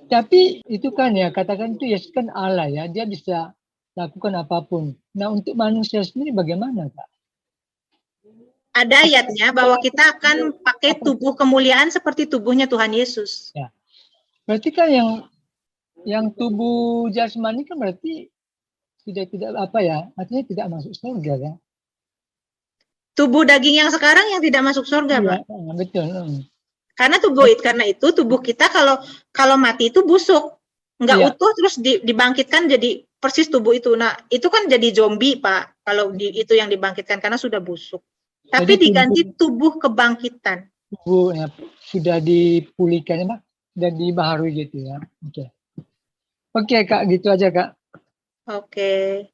Tapi itu kan ya, katakan itu Yesus kan Allah ya, dia bisa lakukan apapun. Nah untuk manusia sendiri bagaimana Kak? Ada ayatnya bahwa kita akan pakai tubuh kemuliaan seperti tubuhnya Tuhan Yesus. Ya. Berarti kan yang tubuh jasmani kan berarti tidak apa ya, artinya tidak masuk surga ya. tubuh daging yang sekarang yang tidak masuk surga, Pak. Iya, betul. Karena tubuh kita kalau mati itu busuk, nggak Iya. utuh terus dibangkitkan jadi persis tubuh itu. Nah, itu kan jadi zombie, Pak. Kalau itu yang dibangkitkan karena sudah busuk. Tapi Jadi diganti tubuh kebangkitan. tubuh ya, sudah dipulihkan ya, Pak, dan dibaharui gitu ya. Oke. Oke, Kak, gitu aja, Kak. Oke.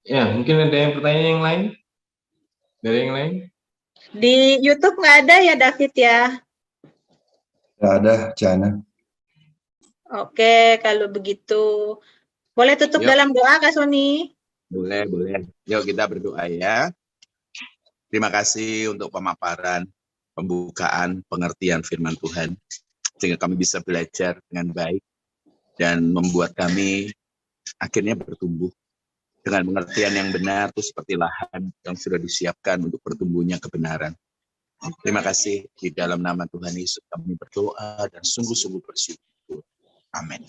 Ya, mungkin ada yang pertanyaan yang lain? Dari yang lain? Di YouTube nggak ada ya, David ya? Nggak ada, Jana. Oke, kalau begitu. Boleh tutup Yuk. dalam doa, Kak Sony? Boleh. Yuk kita berdoa ya. Terima kasih untuk pemaparan, pembukaan, pengertian firman Tuhan. Sehingga kami bisa belajar dengan baik dan membuat kami akhirnya bertumbuh dengan pengertian yang benar, itu seperti lahan yang sudah disiapkan untuk bertumbuhnya kebenaran. Terima kasih, di dalam nama Tuhan Yesus kami berdoa dan sungguh-sungguh bersyukur. Amin.